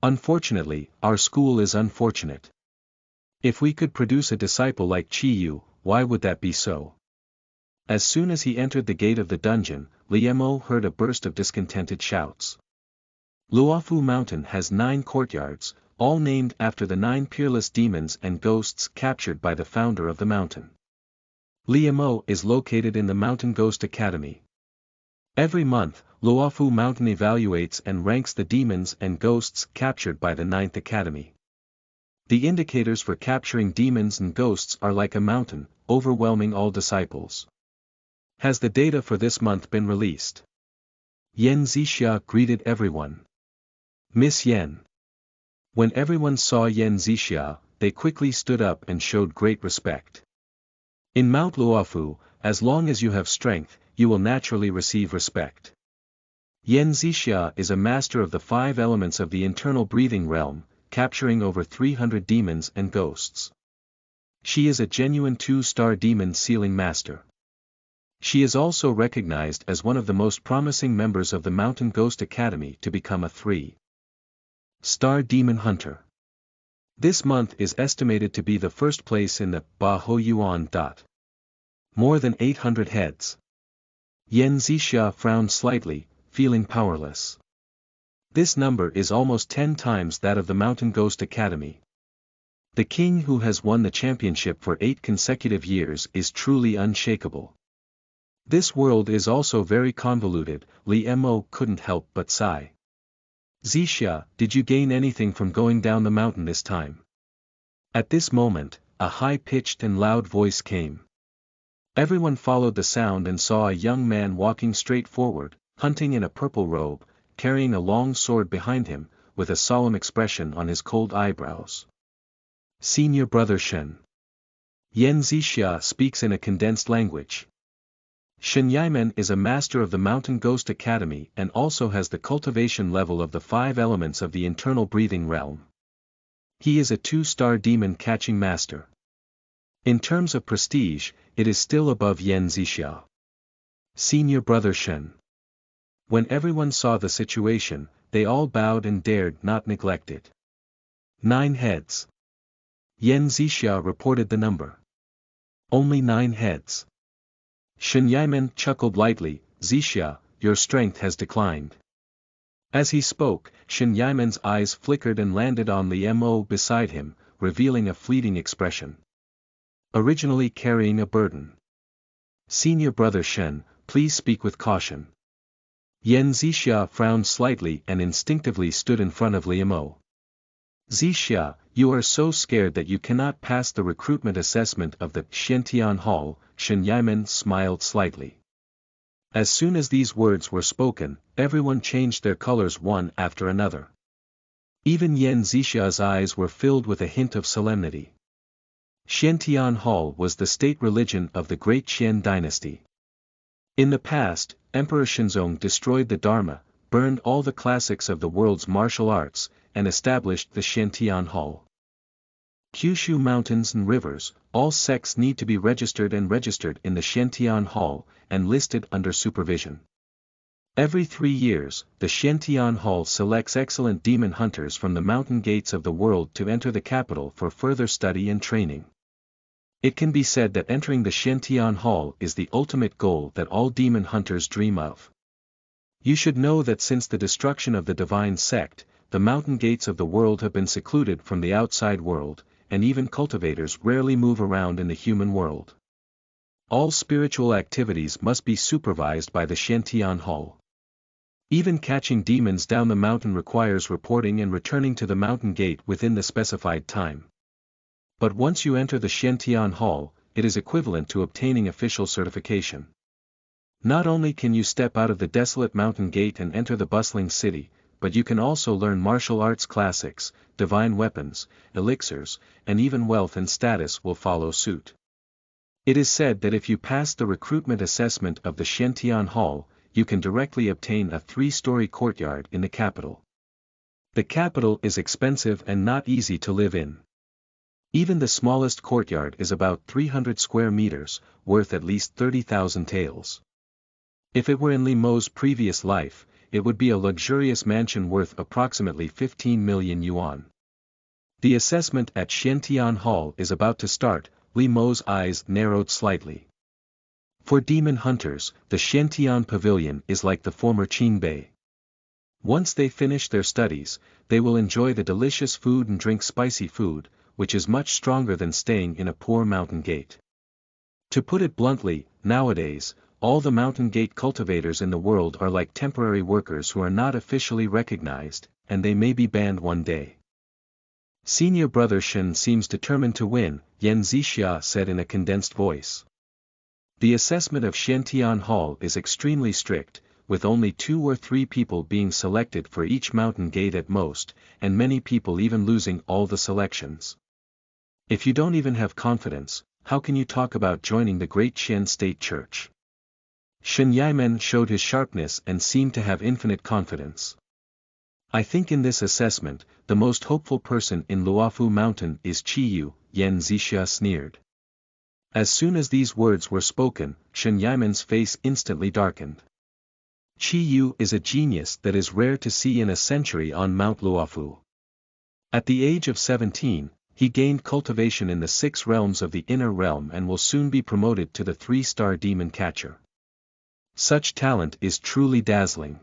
Unfortunately, our school is unfortunate. If we could produce a disciple like Chiyu, why would that be so? As soon as he entered the gate of the dungeon, Liemo heard a burst of discontented shouts. Luofu Mountain has 9 courtyards, all named after the 9 peerless demons and ghosts captured by the founder of the mountain. Liemo is located in the Mountain Ghost Academy. Every month, Luofu Mountain evaluates and ranks the demons and ghosts captured by the 9th Academy. The indicators for capturing demons and ghosts are like a mountain, overwhelming all disciples. Has the data for this month been released? Yan Zixia greeted everyone. Miss Yan. When everyone saw Yan Zixia, they quickly stood up and showed great respect. In Mount Luofu, as long as you have strength, you will naturally receive respect. Yan Zixia is a master of the 5 elements of the internal breathing realm, capturing over 300 demons and ghosts. She is a genuine 2-star demon sealing master. She is also recognized as one of the most promising members of the Mountain Ghost Academy to become a 3-star demon hunter. This month is estimated to be the first place in the Ba Ho Yuan. More than 800 heads. Yan Zixia frowned slightly, feeling powerless. This number is almost 10 times that of the Mountain Ghost Academy. The king who has won the championship for 8 consecutive years is truly unshakable. This world is also very convoluted, Liemo couldn't help but sigh. Zixia, did you gain anything from going down the mountain this time? At this moment, a high-pitched and loud voice came. Everyone followed the sound and saw a young man walking straight forward, hunting in a purple robe, carrying a long sword behind him, with a solemn expression on his cold eyebrows. Senior Brother Shen. Yan Zixia speaks in a condensed language. Shen Yimen is a master of the Mountain Ghost Academy and also has the cultivation level of the 5 elements of the internal breathing realm. He is a 2-star demon catching master. In terms of prestige, it is still above Yan Zixia. Senior Brother Shen. When everyone saw the situation, they all bowed and dared not neglect it. 9 heads. Yan Zixia reported the number. Only 9 heads. Shen Yimen chuckled lightly, Zixia, your strength has declined. As he spoke, Shen Yimen's eyes flickered and landed on Liemo beside him, revealing a fleeting expression. Originally carrying a burden. Senior Brother Shen, please speak with caution. Yan Zixia frowned slightly and instinctively stood in front of Liemo. Zixia, you are so scared that you cannot pass the recruitment assessment of the Xiantian Hall. Shen Yimen smiled slightly. As soon as these words were spoken, everyone changed their colors one after another. Even Yan Zixia's eyes were filled with a hint of solemnity. Xiantian Hall was the state religion of the Great Qian dynasty. In the past, Emperor Shenzong destroyed the Dharma, burned all the classics of the world's martial arts, and established the Xiantian Hall. Kyushu mountains and rivers, all sects need to be registered in the Xiantian Hall, and listed under supervision. Every 3 years, the Xiantian Hall selects excellent demon hunters from the mountain gates of the world to enter the capital for further study and training. It can be said that entering the Xiantian Hall is the ultimate goal that all demon hunters dream of. You should know that since the destruction of the divine sect, the mountain gates of the world have been secluded from the outside world, and even cultivators rarely move around in the human world. All spiritual activities must be supervised by the Xiantian Hall. Even catching demons down the mountain requires reporting and returning to the mountain gate within the specified time. But once you enter the Xiantian Hall, it is equivalent to obtaining official certification. Not only can you step out of the desolate mountain gate and enter the bustling city, but you can also learn martial arts classics, divine weapons, elixirs, and even wealth and status will follow suit. It is said that if you pass the recruitment assessment of the Xiantian Hall, you can directly obtain a 3-story courtyard in the capital. The capital is expensive and not easy to live in. Even the smallest courtyard is about 300 square meters, worth at least 30,000 taels. If it were in Li Mo's previous life, it would be a luxurious mansion worth approximately 15 million yuan. The assessment at Xiantian Hall is about to start. Li Mo's eyes narrowed slightly. For demon hunters, the Xiantian Pavilion is like the former Qingbei. Once they finish their studies, they will enjoy the delicious food and drink spicy food, which is much stronger than staying in a poor mountain gate. To put it bluntly, nowadays, all the mountain gate cultivators in the world are like temporary workers who are not officially recognized, and they may be banned one day. Senior brother Shen seems determined to win, Yan Zixia said in a condensed voice. The assessment of Xiantian Hall is extremely strict, with only 2 or 3 people being selected for each mountain gate at most, and many people even losing all the selections. If you don't even have confidence, how can you talk about joining the Great Qian State Church? Shen Yimen showed his sharpness and seemed to have infinite confidence. I think in this assessment, the most hopeful person in Luofu Mountain is Qiyu, Yan Zixia sneered. As soon as these words were spoken, Shen Yimen's face instantly darkened. Qiyu is a genius that is rare to see in a century on Mount Luofu. At the age of 17, he gained cultivation in the 6 realms of the inner realm and will soon be promoted to the 3-star demon catcher. Such talent is truly dazzling.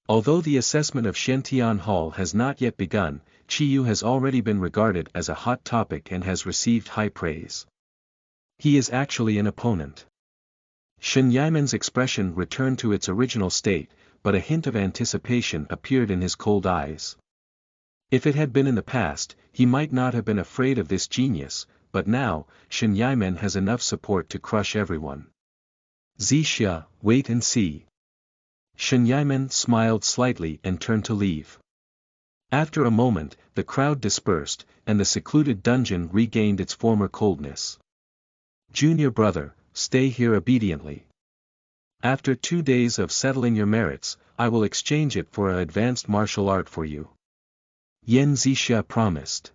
Although the assessment of Xiantian Hall has not yet begun, Qiyu has already been regarded as a hot topic and has received high praise. He is actually an opponent. Shen Yimen's expression returned to its original state, but a hint of anticipation appeared in his cold eyes. If it had been in the past, he might not have been afraid of this genius, but now, Shen Yimen has enough support to crush everyone. Zixia, wait and see. Shen Yimen smiled slightly and turned to leave. After a moment, the crowd dispersed, and the secluded dungeon regained its former coldness. Junior brother, stay here obediently. After 2 days of settling your merits, I will exchange it for an advanced martial art for you. Yan Zixia promised.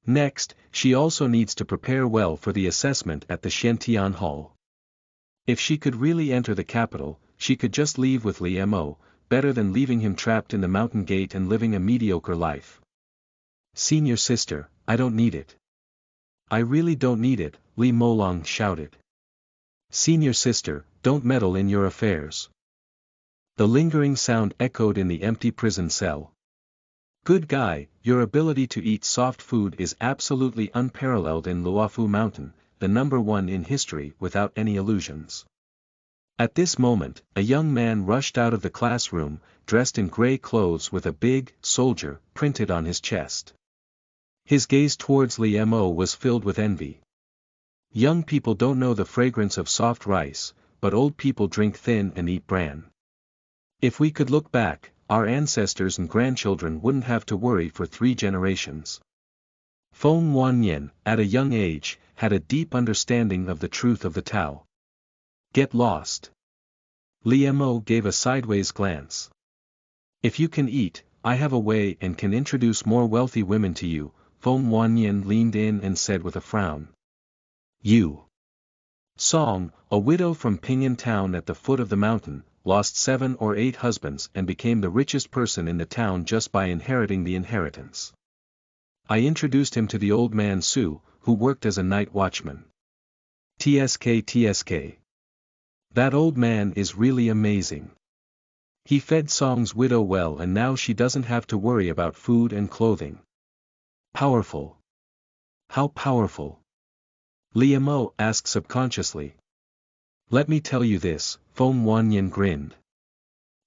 Next, she also needs to prepare well for the assessment at the Xiantian Hall. If she could really enter the capital, she could just leave with Li Mo, better than leaving him trapped in the mountain gate and living a mediocre life. Senior sister, I don't need it. I really don't need it, Li Molong shouted. Senior sister, don't meddle in your affairs. The lingering sound echoed in the empty prison cell. Good guy, your ability to eat soft food is absolutely unparalleled in Luofu Mountain, the #1 in history without any illusions. At this moment, a young man rushed out of the classroom, dressed in gray clothes with a big soldier printed on his chest. His gaze towards Li Mo was filled with envy. Young people don't know the fragrance of soft rice, but old people drink thin and eat bran. If we could look back, our ancestors and grandchildren wouldn't have to worry for 3 generations. Feng Wanyan, at a young age, had a deep understanding of the truth of the Tao. Get lost. Li Mo gave a sideways glance. If you can eat, I have a way and can introduce more wealthy women to you, Feng Wanyan leaned in and said with a frown. You. Song, a widow from Pingyang town at the foot of the mountain, lost 7 or 8 husbands and became the richest person in the town just by inheriting the inheritance. I introduced him to the old man Su, who worked as a night watchman. TSK. That old man is really amazing. He fed Song's widow well and now she doesn't have to worry about food and clothing. Powerful. How powerful? Liamo asked subconsciously. Let me tell you this, Feng Wanyan grinned.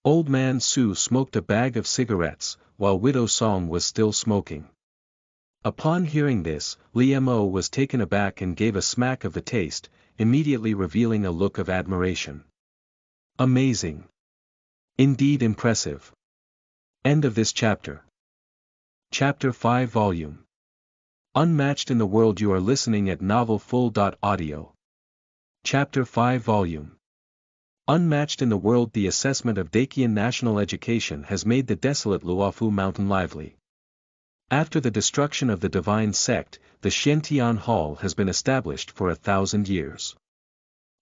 Old man Su smoked a bag of cigarettes, while widow Song was still smoking. Upon hearing this, Liamo was taken aback and gave a smack of the taste, immediately revealing a look of admiration. Amazing. Indeed impressive. End of this chapter. Chapter 5 Volume. Unmatched in the world. You are listening at novelfull.audio. Chapter 5 Volume. Unmatched in the world. The assessment of Daqian national education has made the desolate Luofu Mountain lively. After the destruction of the divine sect, the Xiantian Hall has been established for 1,000 years.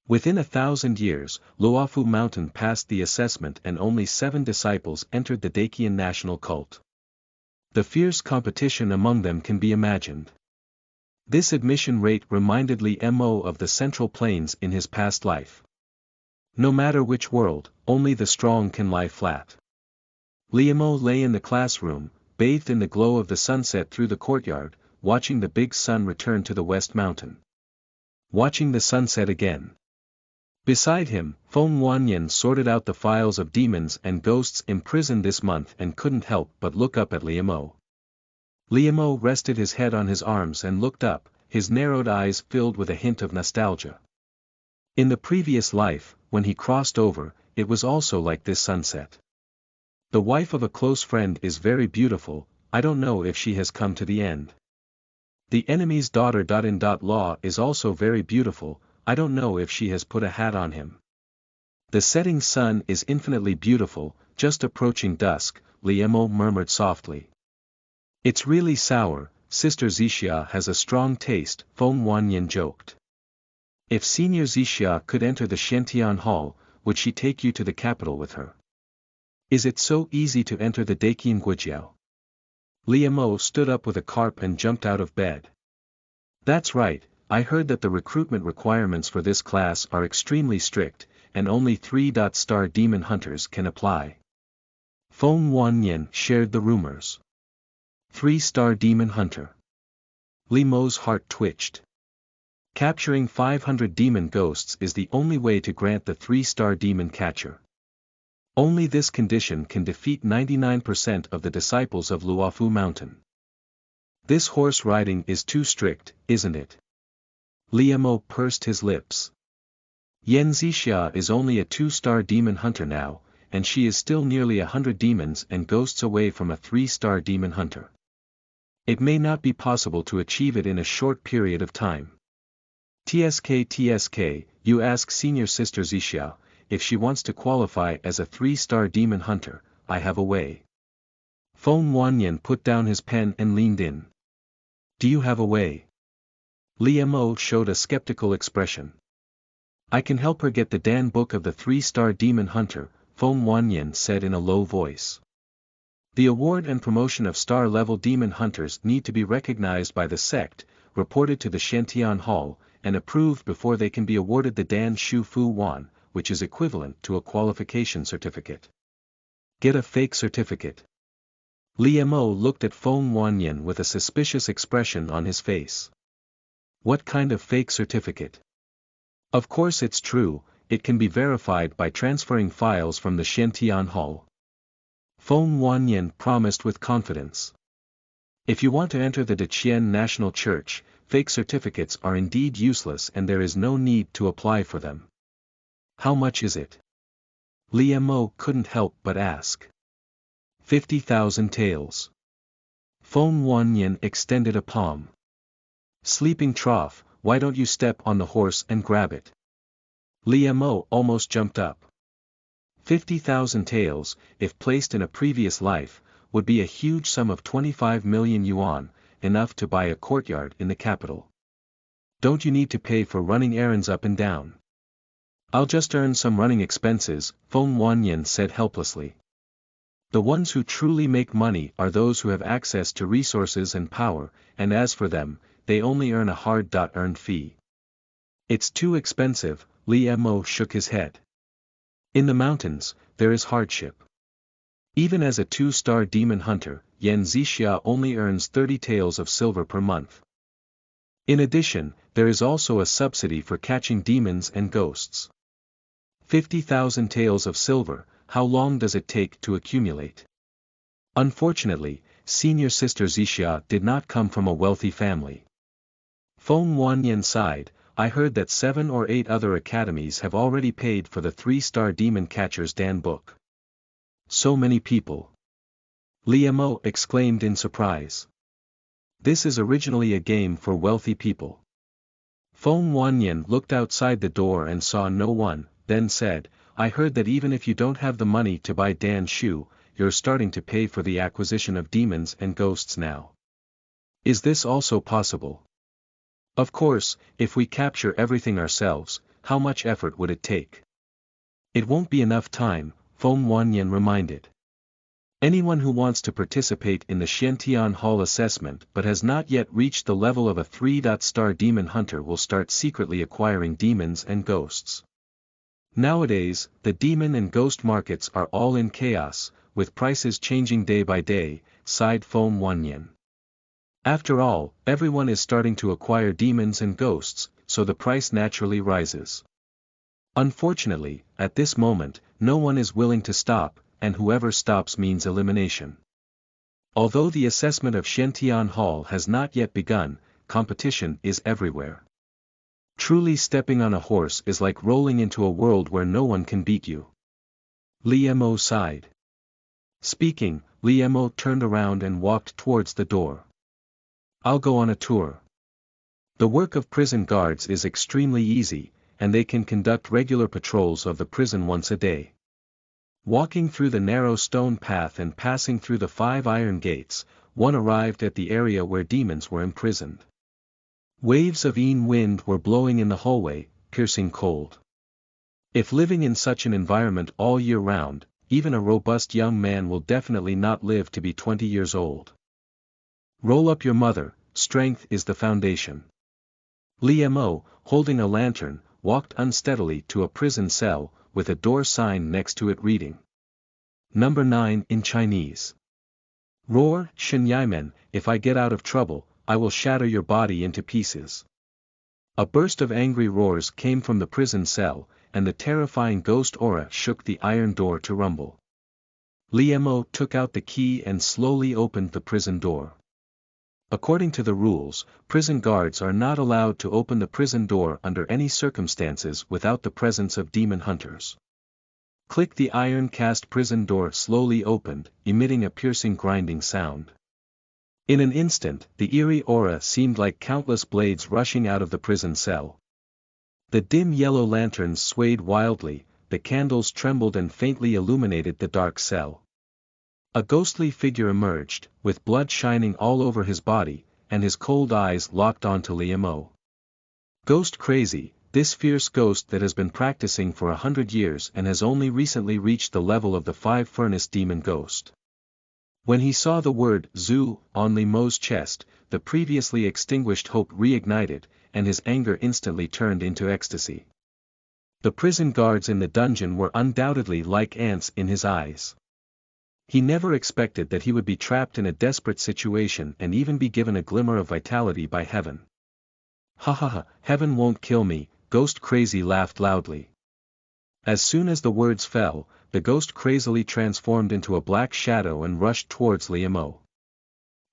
Within 1,000 years, Luofu Mountain passed the assessment and only 7 disciples entered the Daqian national cult. The fierce competition among them can be imagined. This admission rate reminded Li Mo of the Central Plains in his past life. No matter which world, only the strong can lie flat. Li Mo lay in the classroom, bathed in the glow of the sunset through the courtyard, watching the big sun return to the west mountain. Watching the sunset again. Beside him, Feng Wanyan sorted out the files of demons and ghosts imprisoned this month and couldn't help but look up at Liamo. Liamo rested his head on his arms and looked up, his narrowed eyes filled with a hint of nostalgia. In the previous life, when he crossed over, it was also like this sunset. The wife of a close friend is very beautiful, I don't know if she has come to the end. The enemy's daughter.in.law is also very beautiful, I don't know if she has put a hat on him. The setting sun is infinitely beautiful, just approaching dusk, Liamo murmured softly. It's really sour, Sister Disha has a strong taste, Feng Wanyan joked. If Senior Disha could enter the Xiantian Hall, would she take you to the capital with her? Is it so easy to enter the Daqian Guojiao? Liamo stood up with a carp and jumped out of bed. That's right, I heard that the recruitment requirements for this class are extremely strict, and only 3-star demon hunters can apply. Feng Wanyan shared the rumors. 3-star demon hunter. Liamo's heart twitched. Capturing 500 demon ghosts is the only way to grant the 3-star demon catcher. Only this condition can defeat 99% of the disciples of Luofu Mountain. This horse riding is too strict, isn't it? Liamo pursed his lips. Yen Zixia is only a 2-star demon hunter now, and she is still nearly 100 demons and ghosts away from a 3-star demon hunter. It may not be possible to achieve it in a short period of time. TSK, you ask Senior Sister Zixia, if she wants to qualify as a 3-star demon hunter, I have a way. Feng Wanyan put down his pen and leaned in. Do you have a way? Liamo showed a skeptical expression. I can help her get the Dan book of the 3-star demon hunter, Feng Wanyan said in a low voice. The award and promotion of star-level demon hunters need to be recognized by the sect, reported to the Xiantian Hall, and approved before they can be awarded the Dan Shu Fu Wan, which is equivalent to a qualification certificate. Get a fake certificate. Liamo looked at Feng Wanyan with a suspicious expression on his face. What kind of fake certificate? Of course it's true, it can be verified by transferring files from the Xiantian Hall. Feng Wanyan promised with confidence. If you want to enter the Daqian National Church, fake certificates are indeed useless and there is no need to apply for them. How much is it? Liamo couldn't help but ask. 50,000 taels. Feng Wanyan extended a palm. Sleeping trough, why don't you step on the horse and grab it? Liamo almost jumped up. 50,000 taels, if placed in a previous life, would be a huge sum of 25 million yuan, enough to buy a courtyard in the capital. Don't you need to pay for running errands up and down? I'll just earn some running expenses, Feng Wanyan said helplessly. The ones who truly make money are those who have access to resources and power, and as for them, they only earn a hard-earned fee. It's too expensive, Li Mo shook his head. In the mountains, there is hardship. Even as a 2-star demon hunter, Yan Zixia only earns 30 taels of silver per month. In addition, there is also a subsidy for catching demons and ghosts. 50,000 taels of silver, how long does it take to accumulate? Unfortunately, senior sister Zixia did not come from a wealthy family. Feng Wanyan sighed, I heard that 7 or 8 other academies have already paid for the 3-star demon catcher's Dan book. So many people. Li Mo exclaimed in surprise. This is originally a game for wealthy people. Feng Wanyan looked outside the door and saw no one, then said, I heard that even if you don't have the money to buy Dan Shu, you're starting to pay for the acquisition of demons and ghosts now. Is this also possible? Of course, if we capture everything ourselves, how much effort would it take? It won't be enough time, Feng Wanyan reminded. Anyone who wants to participate in the Xiantian Hall assessment but has not yet reached the level of a 3-star demon hunter will start secretly acquiring demons and ghosts. Nowadays, the demon and ghost markets are all in chaos, with prices changing day by day, sighed Feng Wanyan. After all, everyone is starting to acquire demons and ghosts, so the price naturally rises. Unfortunately, at this moment, no one is willing to stop, and whoever stops means elimination. Although the assessment of Xiantian Hall has not yet begun, competition is everywhere. Truly stepping on a horse is like rolling into a world where no one can beat you. Li Mo sighed. Speaking, Li Mo turned around and walked towards the door. I'll go on a tour. The work of prison guards is extremely easy, and they can conduct regular patrols of the prison once a day. Walking through the narrow stone path and passing through the 5 iron gates, one arrived at the area where demons were imprisoned. Waves of wind were blowing in the hallway, piercing cold. If living in such an environment all year round, even a robust young man will definitely not live to be 20 years old. Roll up your mother, strength is the foundation. Li Mo, holding a lantern, walked unsteadily to a prison cell, with a door sign next to it reading. Number 9 in Chinese. Roar, Shen Yaimen, if I get out of trouble, I will shatter your body into pieces. A burst of angry roars came from the prison cell, and the terrifying ghost aura shook the iron door to rumble. Li Mo took out the key and slowly opened the prison door. According to the rules, prison guards are not allowed to open the prison door under any circumstances without the presence of demon hunters. Click, the iron-cast prison door slowly opened, emitting a piercing grinding sound. In an instant, the eerie aura seemed like countless blades rushing out of the prison cell. The dim yellow lanterns swayed wildly, the candles trembled and faintly illuminated the dark cell. A ghostly figure emerged, with blood shining all over his body, and his cold eyes locked onto Li Mo. Ghost crazy, this fierce ghost that has been practicing for 100 years and has only recently reached the level of the 5-furnace demon ghost. When he saw the word Zhu on Li Mo's chest, the previously extinguished hope reignited, and his anger instantly turned into ecstasy. The prison guards in the dungeon were undoubtedly like ants in his eyes. He never expected that he would be trapped in a desperate situation and even be given a glimmer of vitality by heaven. Ha ha ha, heaven won't kill me, Ghost Crazy laughed loudly. As soon as the words fell, the ghost crazily transformed into a black shadow and rushed towards Li Mo.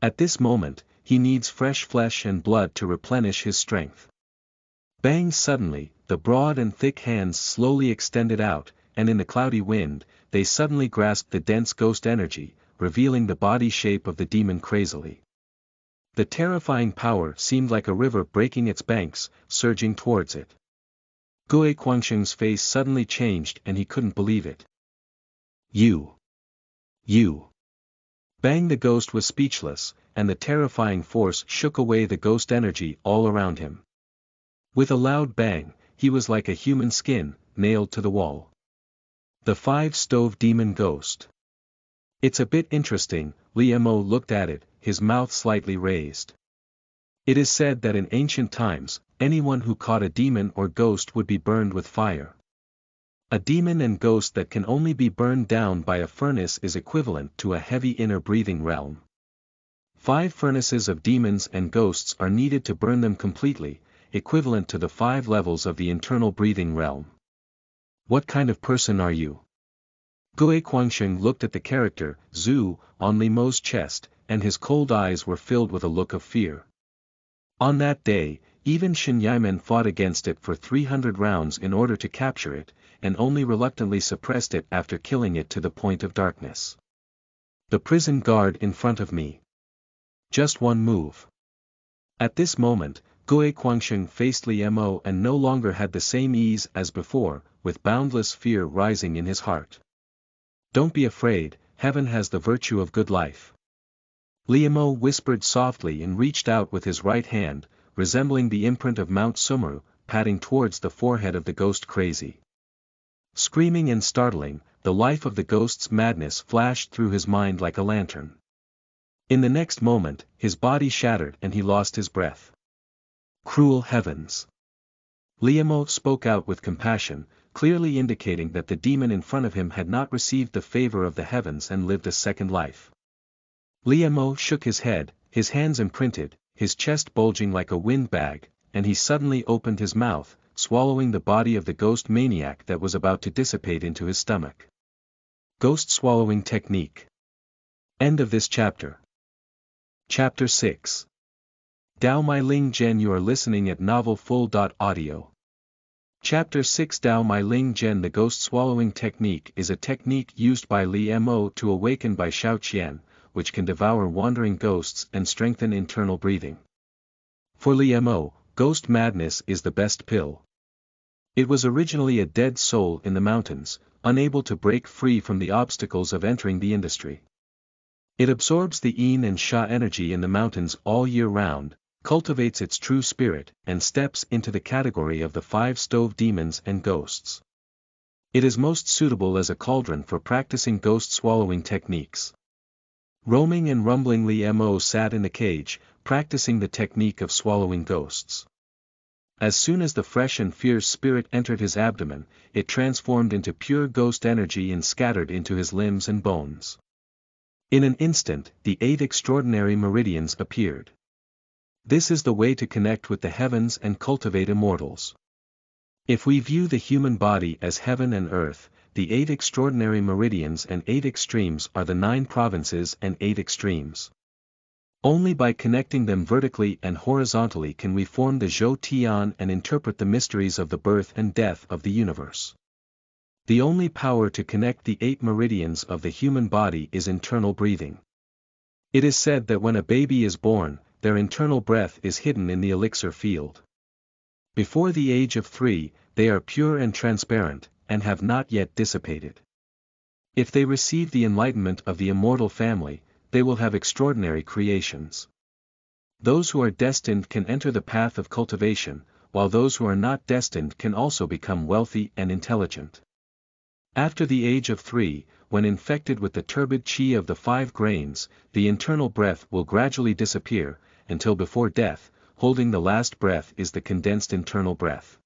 At this moment, he needs fresh flesh and blood to replenish his strength. Bang! Suddenly, the broad and thick hands slowly extended out, and in the cloudy wind, they suddenly grasped the dense ghost energy, revealing the body shape of the demon crazily. The terrifying power seemed like a river breaking its banks, surging towards it. Gue Guangsheng's face suddenly changed and he couldn't believe it. You. Bang! The ghost was speechless, and the terrifying force shook away the ghost energy all around him. With a loud bang, he was like a human skin, nailed to the wall. The 5-stove demon ghost. It's a bit interesting, Li Mo looked at it, his mouth slightly raised. It is said that in ancient times, anyone who caught a demon or ghost would be burned with fire. A demon and ghost that can only be burned down by a furnace is equivalent to a heavy inner breathing realm. 5 furnaces of demons and ghosts are needed to burn them completely, equivalent to the 5 levels of the internal breathing realm. What kind of person are you? Gui Guangsheng looked at the character, Zhu, on Li Mo's chest, and his cold eyes were filled with a look of fear. On that day, even Shen Yimen fought against it for 300 rounds in order to capture it, and only reluctantly suppressed it after killing it to the point of darkness. The prison guard in front of me. Just one move. At this moment, Gui Guangsheng faced Li Mo and no longer had the same ease as before, with boundless fear rising in his heart. Don't be afraid, heaven has the virtue of good life. Li Mo whispered softly and reached out with his right hand, resembling the imprint of Mount Sumeru, patting towards the forehead of the ghost crazy. Screaming and startling, the life of the ghost's madness flashed through his mind like a lantern. In the next moment, his body shattered and he lost his breath. Cruel heavens! Li Mo spoke out with compassion, clearly indicating that the demon in front of him had not received the favor of the heavens and lived a second life. Li Mo shook his head, his hands imprinted, his chest bulging like a windbag, and he suddenly opened his mouth, swallowing the body of the ghost maniac that was about to dissipate into his stomach. Ghost Swallowing Technique. End of this chapter. Chapter 6. Dao Mai Ling Gen. You are listening at novelfull.audio. Chapter 6 Dao Mai Ling Gen. The ghost swallowing technique is a technique used by Li Mo to awaken by Shaoqian, which can devour wandering ghosts and strengthen internal breathing. For Li Mo, ghost madness is the best pill. It was originally a dead soul in the mountains, unable to break free from the obstacles of entering the industry. It absorbs the yin and sha energy in the mountains all year round, cultivates its true spirit, and steps into the category of the 5-stove demons and ghosts. It is most suitable as a cauldron for practicing ghost swallowing techniques. Roaming and rumbling Li Mo sat in the cage, practicing the technique of swallowing ghosts. As soon as the fresh and fierce spirit entered his abdomen, it transformed into pure ghost energy and scattered into his limbs and bones. In an instant, the 8 extraordinary meridians appeared. This is the way to connect with the heavens and cultivate immortals. If we view the human body as heaven and earth, the 8 extraordinary meridians and 8 extremes are the 9 provinces and 8 extremes. Only by connecting them vertically and horizontally can we form the Zhou Tian and interpret the mysteries of the birth and death of the universe. The only power to connect the 8 meridians of the human body is internal breathing. It is said that when a baby is born, their internal breath is hidden in the elixir field. Before the age of 3, they are pure and transparent, and have not yet dissipated. If they receive the enlightenment of the immortal family, they will have extraordinary creations. Those who are destined can enter the path of cultivation, while those who are not destined can also become wealthy and intelligent. After the age of 3, when infected with the turbid qi of the 5 grains, the internal breath will gradually disappear, until before death, holding the last breath is the condensed internal breath.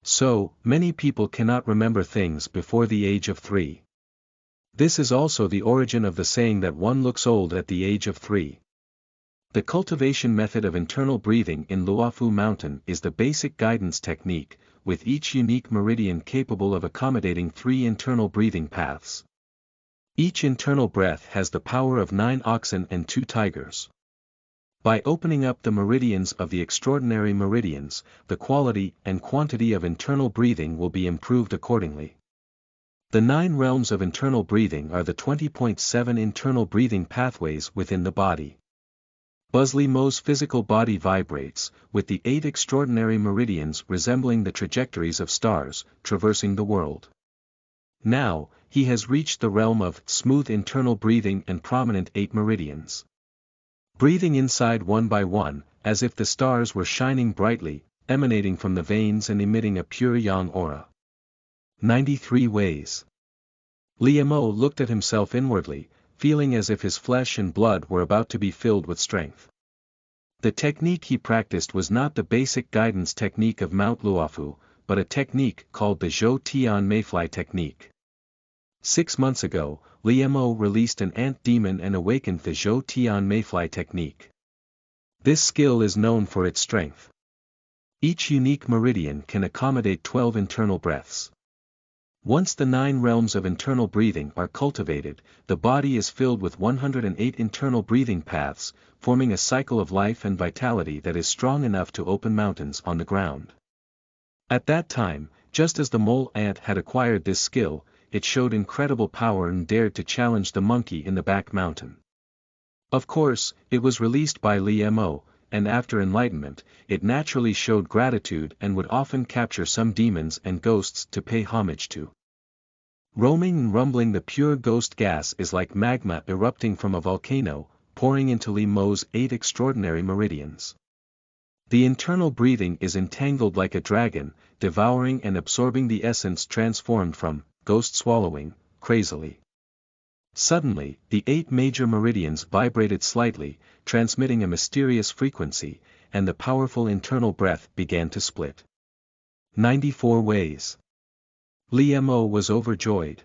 So, many people cannot remember things before the age of 3. This is also the origin of the saying that one looks old at the age of 3. The cultivation method of internal breathing in Luofu Mountain is the basic guidance technique, with each unique meridian capable of accommodating 3 internal breathing paths. Each internal breath has the power of 9 oxen and 2 tigers. By opening up the meridians of the extraordinary meridians, the quality and quantity of internal breathing will be improved accordingly. The 9 realms of internal breathing are the 20.7 internal breathing pathways within the body. Li Mo's physical body vibrates, with the 8 extraordinary meridians resembling the trajectories of stars, traversing the world. Now, he has reached the realm of smooth internal breathing and prominent 8 meridians. breathing inside one by one, as if the stars were shining brightly, emanating from the veins and emitting a pure yang aura. 93 ways. Liemo looked at himself inwardly, feeling as if his flesh and blood were about to be filled with strength. The technique he practiced was not the basic guidance technique of Mount Luofu, but a technique called the Zhou Tian Mayfly technique. 6 months ago, Liemo released an ant demon and awakened the Zhou Tian Mayfly technique. This skill is known for its strength. Each unique meridian can accommodate 12 internal breaths. Once the 9 realms of internal breathing are cultivated, the body is filled with 108 internal breathing paths, forming a cycle of life and vitality that is strong enough to open mountains on the ground. At that time, just as the mole ant had acquired this skill, it showed incredible power and dared to challenge the monkey in the back mountain. Of course, it was released by Liemo, and after enlightenment, it naturally showed gratitude and would often capture some demons and ghosts to pay homage to. Roaming and rumbling, the pure ghost gas is like magma erupting from a volcano, pouring into Liemo's 8 extraordinary meridians. The internal breathing is entangled like a dragon, devouring and absorbing the essence transformed from ghost swallowing, crazily. Suddenly, the 8 major meridians vibrated slightly, transmitting a mysterious frequency, and the powerful internal breath began to split. 94 ways. Liemo was overjoyed.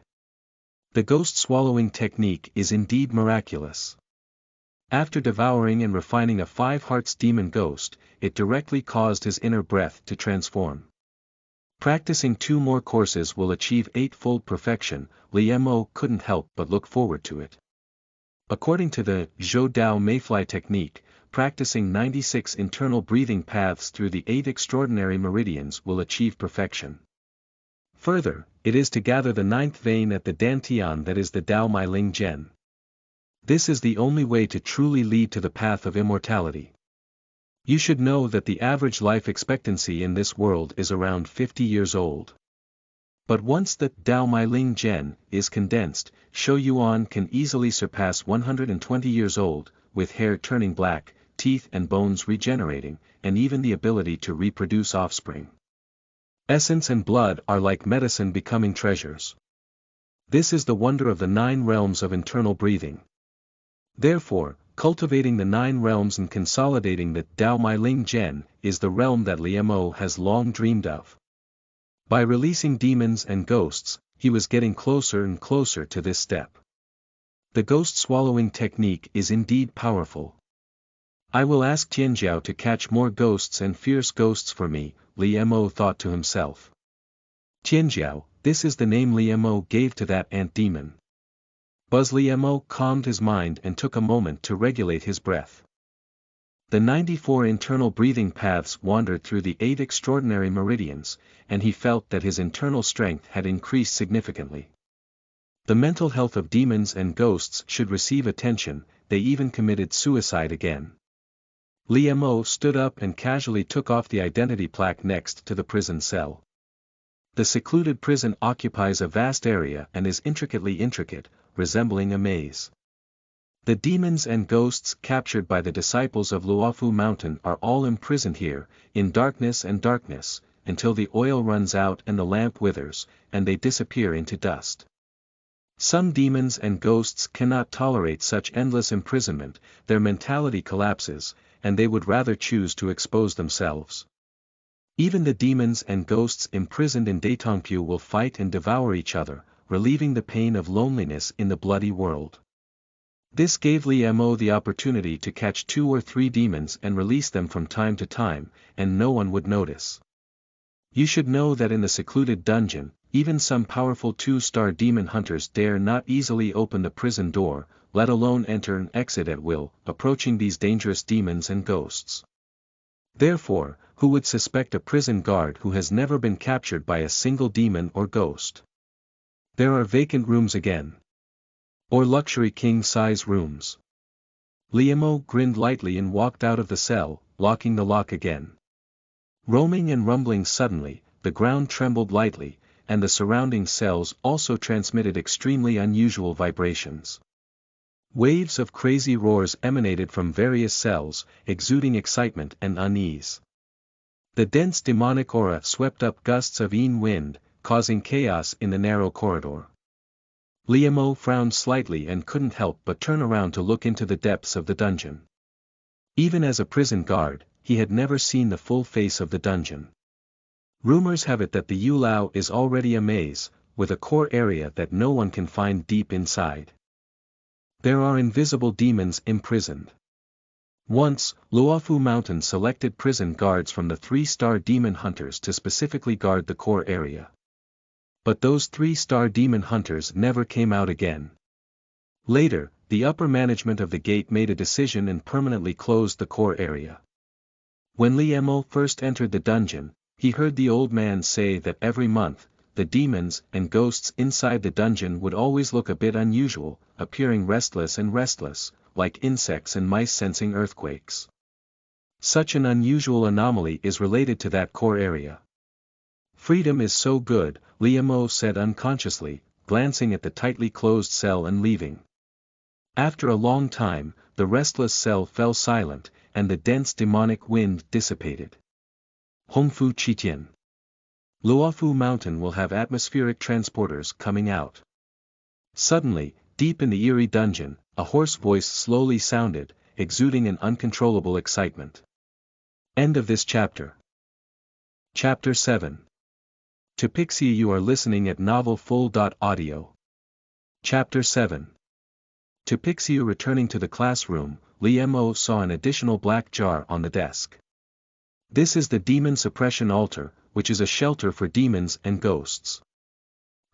The ghost-swallowing technique is indeed miraculous. After devouring and refining a 5 hearts demon ghost, it directly caused his inner breath to transform. Practicing 2 more courses will achieve 8-fold perfection. Liemo couldn't help but look forward to it. According to the Zhou Dao Mayfly technique, practicing 96 internal breathing paths through the 8 extraordinary meridians will achieve perfection. Further, it is to gather the 9th vein at the Dantian that is the Dao Mai Ling Gen. This is the only way to truly lead to the path of immortality. You should know that the average life expectancy in this world is around 50 years old. But once the Dao Mai Ling Gen is condensed, Shou Yuan can easily surpass 120 years old, with hair turning black, teeth and bones regenerating, and even the ability to reproduce offspring. Essence and blood are like medicine becoming treasures. This is the wonder of the 9 realms of internal breathing. Therefore, cultivating the 9 realms and consolidating the Dao Mai Ling Gen is the realm that Liemo has long dreamed of. By releasing demons and ghosts, he was getting closer and closer to this step. The ghost-swallowing technique is indeed powerful. I will ask Tianjiao to catch more ghosts and fierce ghosts for me, Liemo thought to himself. Tianjiao, this is the name Liemo gave to that ant demon. Buzz Liemo calmed his mind and took a moment to regulate his breath. The 94 internal breathing paths wandered through the 8 extraordinary meridians, and he felt that his internal strength had increased significantly. The mental health of demons and ghosts should receive attention. They even committed suicide again. Liemo stood up and casually took off the identity plaque next to the prison cell. The secluded prison occupies a vast area and is intricately intricate, resembling a maze. The demons and ghosts captured by the disciples of Luofu Mountain are all imprisoned here, in darkness and darkness, until the oil runs out and the lamp withers, and they disappear into dust. Some demons and ghosts cannot tolerate such endless imprisonment, their mentality collapses, and they would rather choose to expose themselves. Even the demons and ghosts imprisoned in Datongpu will fight and devour each other, relieving the pain of loneliness in the bloody world. This gave Liemo the opportunity to catch 2 or 3 demons and release them from time to time, and no one would notice. You should know that in the secluded dungeon, even some powerful 2-star demon hunters dare not easily open the prison door, let alone enter and exit at will, approaching these dangerous demons and ghosts. Therefore, who would suspect a prison guard who has never been captured by a single demon or ghost? There are vacant rooms again. Or luxury king-size rooms. Liemo grinned lightly and walked out of the cell, locking the lock again. Roaming and rumbling suddenly, the ground trembled lightly, and the surrounding cells also transmitted extremely unusual vibrations. Waves of crazy roars emanated from various cells, exuding excitement and unease. The dense demonic aura swept up gusts of Yin wind, causing chaos in the narrow corridor. Liemo frowned slightly and couldn't help but turn around to look into the depths of the dungeon. Even as a prison guard, he had never seen the full face of the dungeon. Rumors have it that the Yulao is already a maze, with a core area that no one can find deep inside. There are invisible demons imprisoned. Once, Luofu Mountain selected prison guards from the 3-star demon hunters to specifically guard the core area. But those 3-star demon hunters never came out again. Later, the upper management of the gate made a decision and permanently closed the core area. When Liemo first entered the dungeon, he heard the old man say that every month, the demons and ghosts inside the dungeon would always look a bit unusual, appearing restless, like insects and mice sensing earthquakes. Such an unusual anomaly is related to that core area. Freedom is so good, Liemo said unconsciously, glancing at the tightly closed cell and leaving. After a long time, the restless cell fell silent, and the dense demonic wind dissipated. Hongfu Qitian. Luofu Mountain will have atmospheric transporters coming out. Suddenly, deep in the eerie dungeon, a hoarse voice slowly sounded, exuding an uncontrollable excitement. End of this chapter. Chapter 7. Tupixiu. You are listening at novelfull.audio. Chapter 7. Tupixiu. Returning to the classroom, Liemo saw an additional black jar on the desk. This is the demon suppression altar, which is a shelter for demons and ghosts.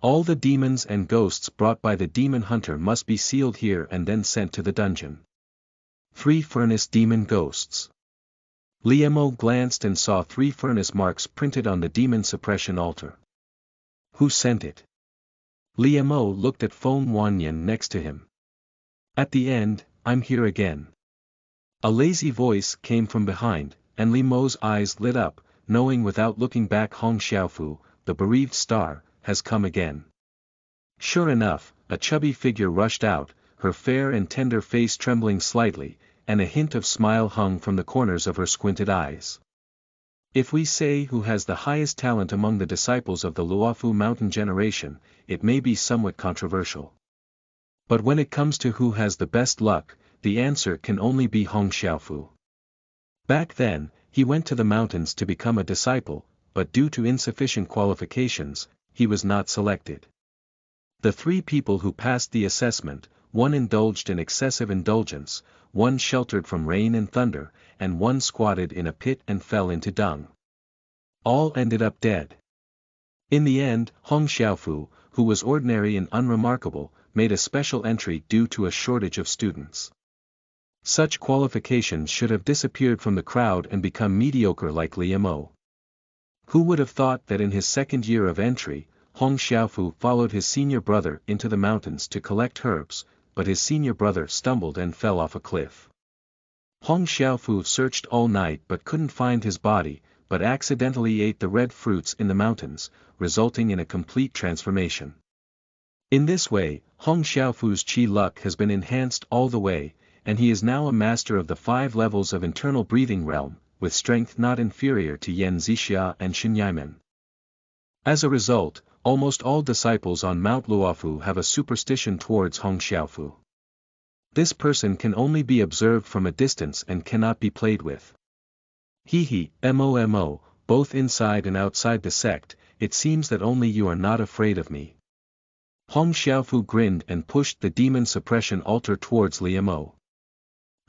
All the demons and ghosts brought by the demon hunter must be sealed here and then sent to the dungeon. 3 furnace demon ghosts. Liemo glanced and saw 3 furnace marks printed on the demon suppression altar. Who sent it? Liemo looked at Feng Wanyan next to him. At the end, I'm here again. A lazy voice came from behind, and Liemo's eyes lit up, knowing without looking back Hong Xiaofu, the bereaved star, has come again. Sure enough, a chubby figure rushed out, her fair and tender face trembling slightly, and a hint of smile hung from the corners of her squinted eyes. If we say who has the highest talent among the disciples of the Luofu Mountain generation, it may be somewhat controversial. But when it comes to who has the best luck, the answer can only be Hong Xiaofu. Back then, he went to the mountains to become a disciple, but due to insufficient qualifications, he was not selected. The 3 people who passed the assessment, one indulged in excessive indulgence, one sheltered from rain and thunder, and one squatted in a pit and fell into dung. All ended up dead. In the end, Hong Xiaofu, who was ordinary and unremarkable, made a special entry due to a shortage of students. Such qualifications should have disappeared from the crowd and become mediocre like Liemo. Who would have thought that in his 2nd year of entry, Hong Xiaofu followed his senior brother into the mountains to collect herbs, but his senior brother stumbled and fell off a cliff. Hong Xiaofu searched all night but couldn't find his body, but accidentally ate the red fruits in the mountains, resulting in a complete transformation. In this way, Hong Xiaofu's qi luck has been enhanced all the way, and he is now a master of the 5 levels of internal breathing realm, with strength not inferior to Yan Zixia and Xinyaimen. As a result, almost all disciples on Mount Luofu have a superstition towards Hong Xiaofu. This person can only be observed from a distance and cannot be played with. Mo, both inside and outside the sect, it seems that only you are not afraid of me. Hong Xiaofu grinned and pushed the demon suppression altar towards Liemo.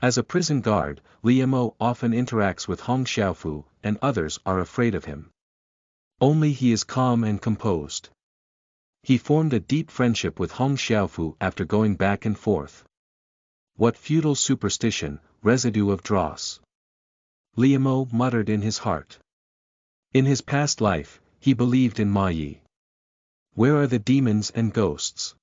As a prison guard, Liemo often interacts with Hong Xiaofu, and others are afraid of him. Only he is calm and composed. He formed a deep friendship with Hong Xiaofu after going back and forth. What feudal superstition, residue of dross. Liemo muttered in his heart. In his past life, he believed in Ma Yi. Where are the demons and ghosts?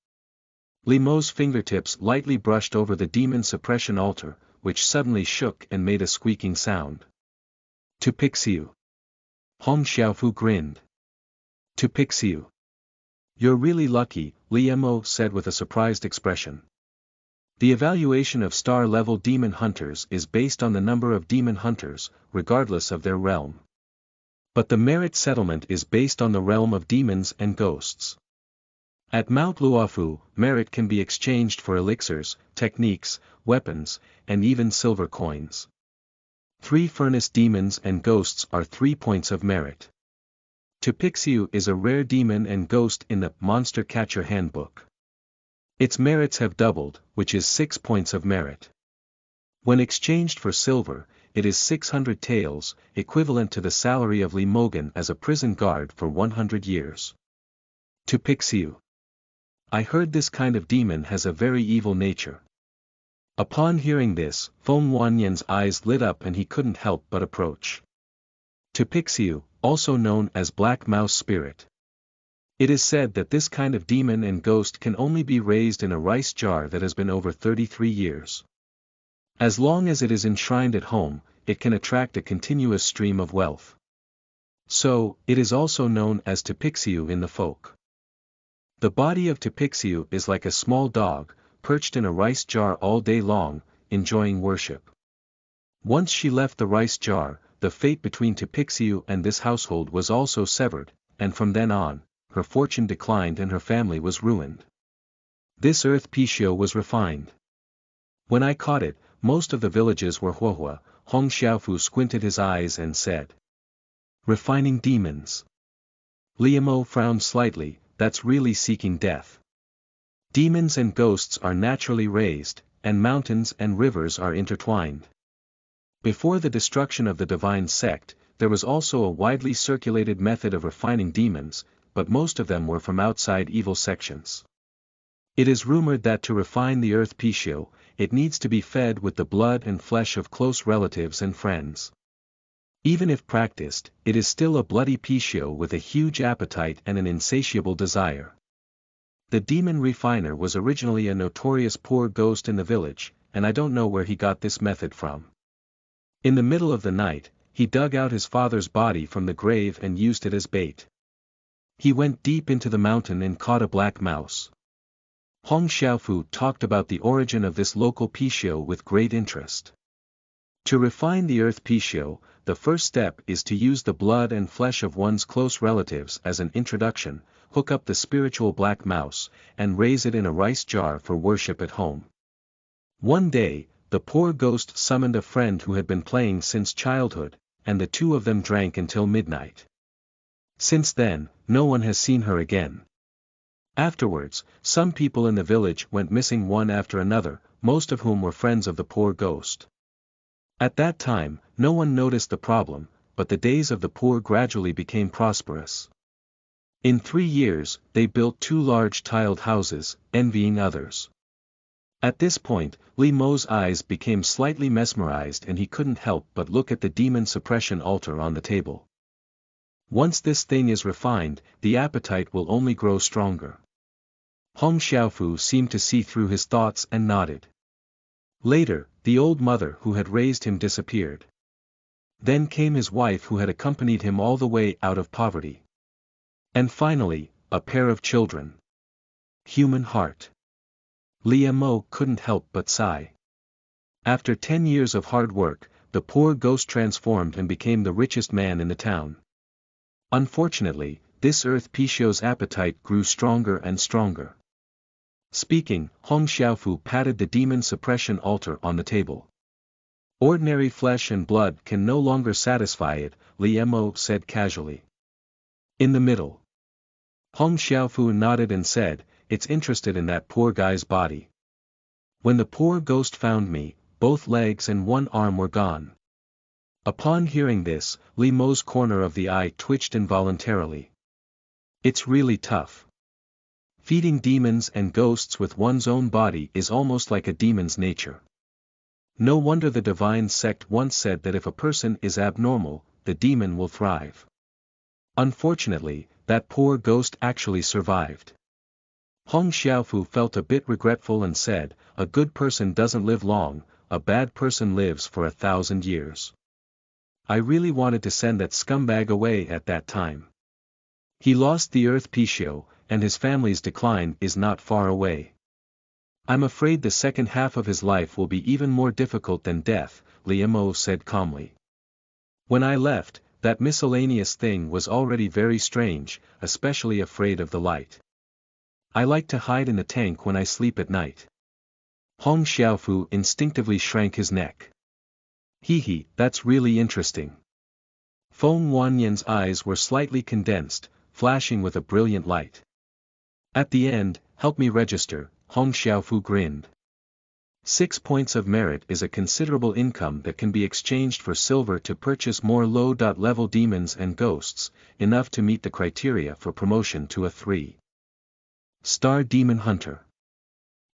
Liemo's fingertips lightly brushed over the demon suppression altar, which suddenly shook and made a squeaking sound. Tupixiu. Hong Xiaofu grinned. Tupixiu. You're really lucky, Liemo said with a surprised expression. The evaluation of star-level demon hunters is based on the number of demon hunters, regardless of their realm. But the merit settlement is based on the realm of demons and ghosts. At Mount Luofu, merit can be exchanged for elixirs, techniques, weapons, and even silver coins. 3 furnace demons and ghosts are 3 points of merit. Tupixiu is a rare demon and ghost in the Monster Catcher Handbook. Its merits have doubled, which is 6 points of merit. When exchanged for silver, it is 600 taels, equivalent to the salary of Li Mogan as a prison guard for 100 years. Tupixiu. I heard this kind of demon has a very evil nature. Upon hearing this, Feng Wanyan's eyes lit up and he couldn't help but approach. Tupixiu, also known as Black Mouse Spirit. It is said that this kind of demon and ghost can only be raised in a rice jar that has been over 33 years. As long as it is enshrined at home, it can attract a continuous stream of wealth. So, it is also known as Tupixiu in the folk. The body of Tupixiu is like a small dog, perched in a rice jar all day long, enjoying worship. Once she left the rice jar, the fate between Tupixiu and this household was also severed, and from then on, her fortune declined and her family was ruined. This earth Pishio was refined. When I caught it, most of the villages were Huohua. Hong Xiaofu squinted his eyes and said, "Refining demons." Liamo frowned slightly, "That's really seeking death. Demons and ghosts are naturally raised, and mountains and rivers are intertwined. Before the destruction of the divine sect, there was also a widely circulated method of refining demons, but most of them were from outside evil sections. It is rumored that to refine the earth Pishio, it needs to be fed with the blood and flesh of close relatives and friends. Even if practiced, it is still a bloody Pishio with a huge appetite and an insatiable desire. The demon refiner was originally a notorious poor ghost in the village, and I don't know where he got this method from. In the middle of the night, he dug out his father's body from the grave and used it as bait. He went deep into the mountain and caught a black mouse. Hong Xiaofu talked about the origin of this local Pishio with great interest. To refine the earth Pishio, the first step is to use the blood and flesh of one's close relatives as an introduction, hook up the spiritual black mouse, and raise it in a rice jar for worship at home. One day, the poor ghost summoned a friend who had been playing since childhood, and the two of them drank until midnight. Since then, no one has seen her again. Afterwards, some people in the village went missing one after another, most of whom were friends of the poor ghost. At that time, no one noticed the problem, but the days of the poor gradually became prosperous. In 3 years, they built 2 large tiled houses, envying others. At this point, Li Mo's eyes became slightly mesmerized and he couldn't help but look at the demon suppression altar on the table. Once this thing is refined, the appetite will only grow stronger. Hong Xiaofu seemed to see through his thoughts and nodded. Later, the old mother who had raised him disappeared. Then came his wife who had accompanied him all the way out of poverty. And finally, a pair of children. Human heart. Li Mo couldn't help but sigh. After 10 years of hard work, the poor ghost transformed and became the richest man in the town. Unfortunately, this earth Pishio's appetite grew stronger and stronger. Speaking, Hong Xiaofu patted the demon suppression altar on the table. Ordinary flesh and blood can no longer satisfy it, Li Mo said casually. In the middle. Hong Xiaofu nodded and said, "It's interested in that poor guy's body. When the poor ghost found me, both legs and one arm were gone." Upon hearing this, Li Mo's corner of the eye twitched involuntarily. It's really tough. Feeding demons and ghosts with one's own body is almost like a demon's nature. No wonder the divine sect once said that if a person is abnormal, the demon will thrive. Unfortunately, that poor ghost actually survived. Hong Xiaofu felt a bit regretful and said, "A good person doesn't live long, a bad person lives for 1,000 years. I really wanted to send that scumbag away at that time. He lost the earth Pishio, and his family's decline is not far away. I'm afraid the second half of his life will be even more difficult than death, Liemo said calmly. When I left, that miscellaneous thing was already very strange, especially afraid of the light. I like to hide in the tank when I sleep at night. Hong Xiaofu instinctively shrank his neck. Hee, that's really interesting. Feng Wanyan's eyes were slightly condensed, flashing with a brilliant light. At the end, help me register, Hong Xiaofu grinned. 6 points of merit is a considerable income that can be exchanged for silver to purchase more low-level demons and ghosts, enough to meet the criteria for promotion to a 3-star demon hunter.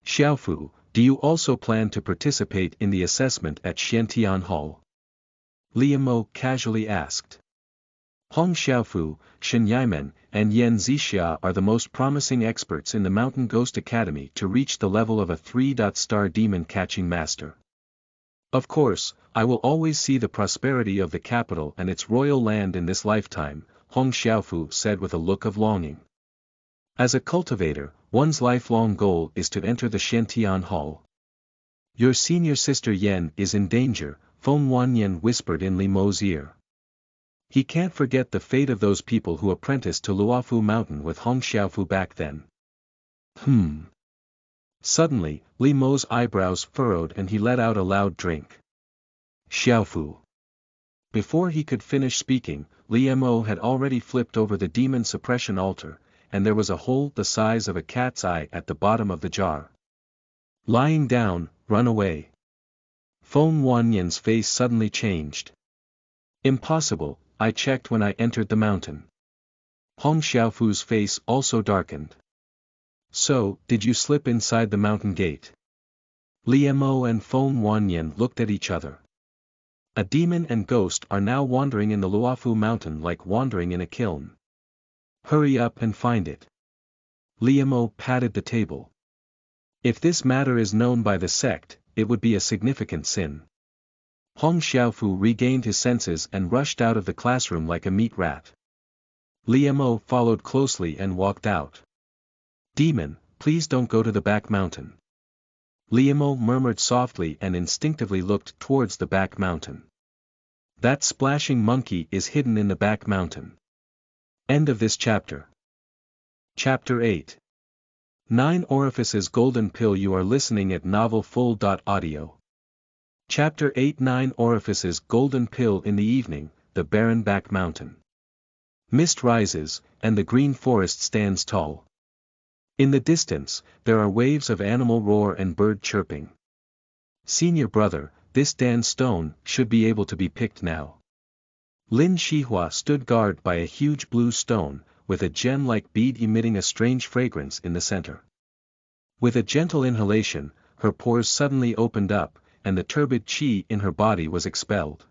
Xiaofu, do you also plan to participate in the assessment at Xiantian Hall? Liemo casually asked. Hong Xiaofu, Shen Yimen, and Yan Zixia are the most promising experts in the Mountain Ghost Academy to reach the level of a 3-star demon catching master. Of course, I will always see the prosperity of the capital and its royal land in this lifetime, Hong Xiaofu said with a look of longing. As a cultivator, one's lifelong goal is to enter the Xiantian Hall. Your senior sister Yan is in danger, Feng Wanyan whispered in Li Mo's ear. He can't forget the fate of those people who apprenticed to Luofu Mountain with Hong Xiaofu back then. Suddenly, Li Mo's eyebrows furrowed and he let out a loud drink. Xiaofu. Before he could finish speaking, Li Mo had already flipped over the demon suppression altar, and there was a hole the size of a cat's eye at the bottom of the jar. Lying down, run away. Feng Wanyan's face suddenly changed. Impossible, I checked when I entered the mountain. Hong Xiaofu's face also darkened. So, did you slip inside the mountain gate? Liemo and Feng Wanyan looked at each other. A demon and ghost are now wandering in the Luofu Mountain like wandering in a kiln. Hurry up and find it. Liemo patted the table. If this matter is known by the sect, it would be a significant sin. Hong Xiaofu regained his senses and rushed out of the classroom like a meat rat. Liemo followed closely and walked out. Demon, please don't go to the back mountain. Liemo murmured softly and instinctively looked towards the back mountain. That splashing monkey is hidden in the back mountain. End of this chapter. Chapter 8. 9 Orifices Golden Pill. You are listening at novelfull.audio. Chapter 8 9 Orifices Golden Pill. In the evening, the barren back mountain. Mist rises, and the green forest stands tall. In the distance, there are waves of animal roar and bird chirping. Senior brother, this Dan stone should be able to be picked now. Lin Shihua stood guard by a huge blue stone, with a gem-like bead emitting a strange fragrance in the center. With a gentle inhalation, her pores suddenly opened up, and the turbid qi in her body was expelled.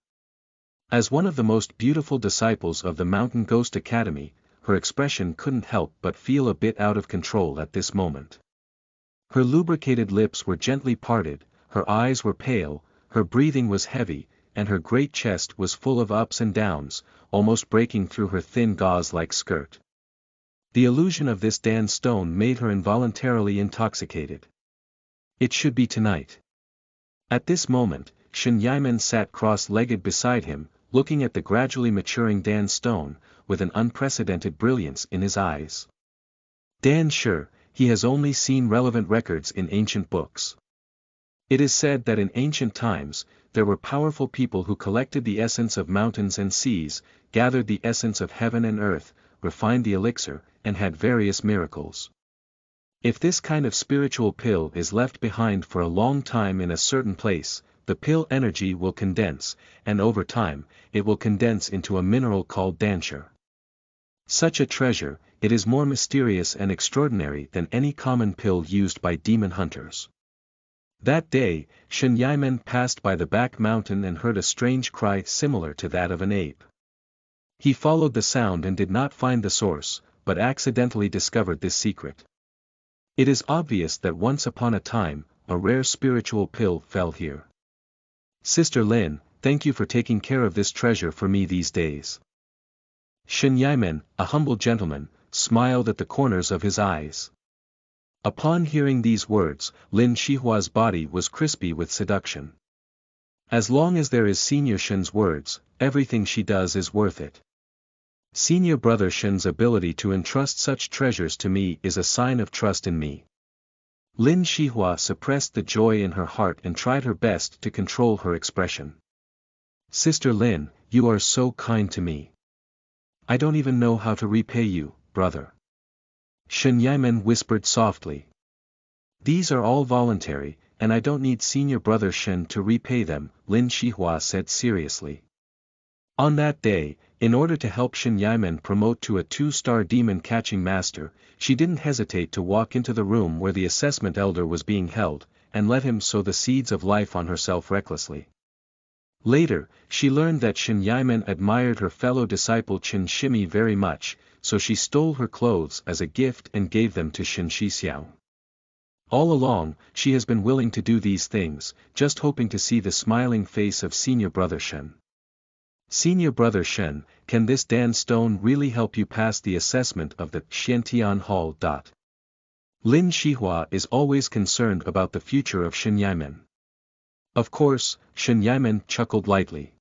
As one of the most beautiful disciples of the Mountain Ghost Academy, her expression couldn't help but feel a bit out of control at this moment. Her lubricated lips were gently parted, her eyes were pale, her breathing was heavy, and her great chest was full of ups and downs, almost breaking through her thin gauze-like skirt. The illusion of this Dan stone made her involuntarily intoxicated. It should be tonight. At this moment, Shen Yimen sat cross-legged beside him, looking at the gradually maturing Dan stone, with an unprecedented brilliance in his eyes. Dan sure, he has only seen relevant records in ancient books. It is said that in ancient times, there were powerful people who collected the essence of mountains and seas, gathered the essence of heaven and earth, refined the elixir, and had various miracles. If this kind of spiritual pill is left behind for a long time in a certain place, the pill energy will condense, and over time, it will condense into a mineral called danshur. Such a treasure, it is more mysterious and extraordinary than any common pill used by demon hunters. That day, Shen Yimen passed by the back mountain and heard a strange cry similar to that of an ape. He followed the sound and did not find the source, but accidentally discovered this secret. It is obvious that once upon a time, a rare spiritual pill fell here. Sister Lin, thank you for taking care of this treasure for me these days. Shen Yimen, a humble gentleman, smiled at the corners of his eyes. Upon hearing these words, Lin Shihua's body was crispy with seduction. As long as there is Senior Shen's words, everything she does is worth it. Senior Brother Shen's ability to entrust such treasures to me is a sign of trust in me. Lin Shihua suppressed the joy in her heart and tried her best to control her expression. Sister Lin, you are so kind to me. I don't even know how to repay you, brother. Shen Yimen whispered softly. These are all voluntary, and I don't need Senior Brother Shen to repay them, Lin Shihua said seriously. On that day, in order to help Shen Yimen promote to a 2-star demon catching master, she didn't hesitate to walk into the room where the assessment elder was being held, and let him sow the seeds of life on herself recklessly. Later, she learned that Shen Yimen admired her fellow disciple Chen Shimi very much, so she stole her clothes as a gift and gave them to Shen Shixiao. All along, she has been willing to do these things, just hoping to see the smiling face of Senior Brother Shen. Senior Brother Shen, can this Dan stone really help you pass the assessment of the Xiantian Hall? Lin Shihua is always concerned about the future of Shen Yimen. Of course, Shen Yimen chuckled lightly.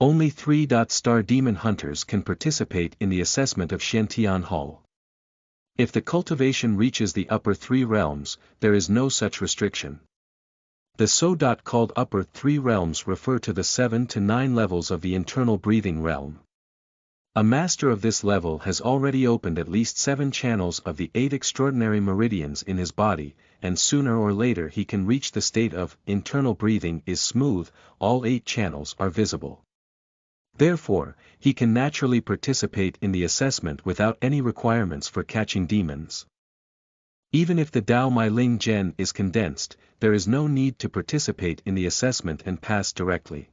Only 3-star demon hunters can participate in the assessment of Xiantian Hall. If the cultivation reaches the upper 3 realms, there is no such restriction. The so-called upper 3 realms refer to the 7 to 9 levels of the internal breathing realm. A master of this level has already opened at least 7 channels of the 8 extraordinary meridians in his body, and sooner or later he can reach the state of internal breathing is smooth, all 8 channels are visible. Therefore, he can naturally participate in the assessment without any requirements for catching demons. Even if the Dao Mai Ling Gen is condensed, there is no need to participate in the assessment and pass directly.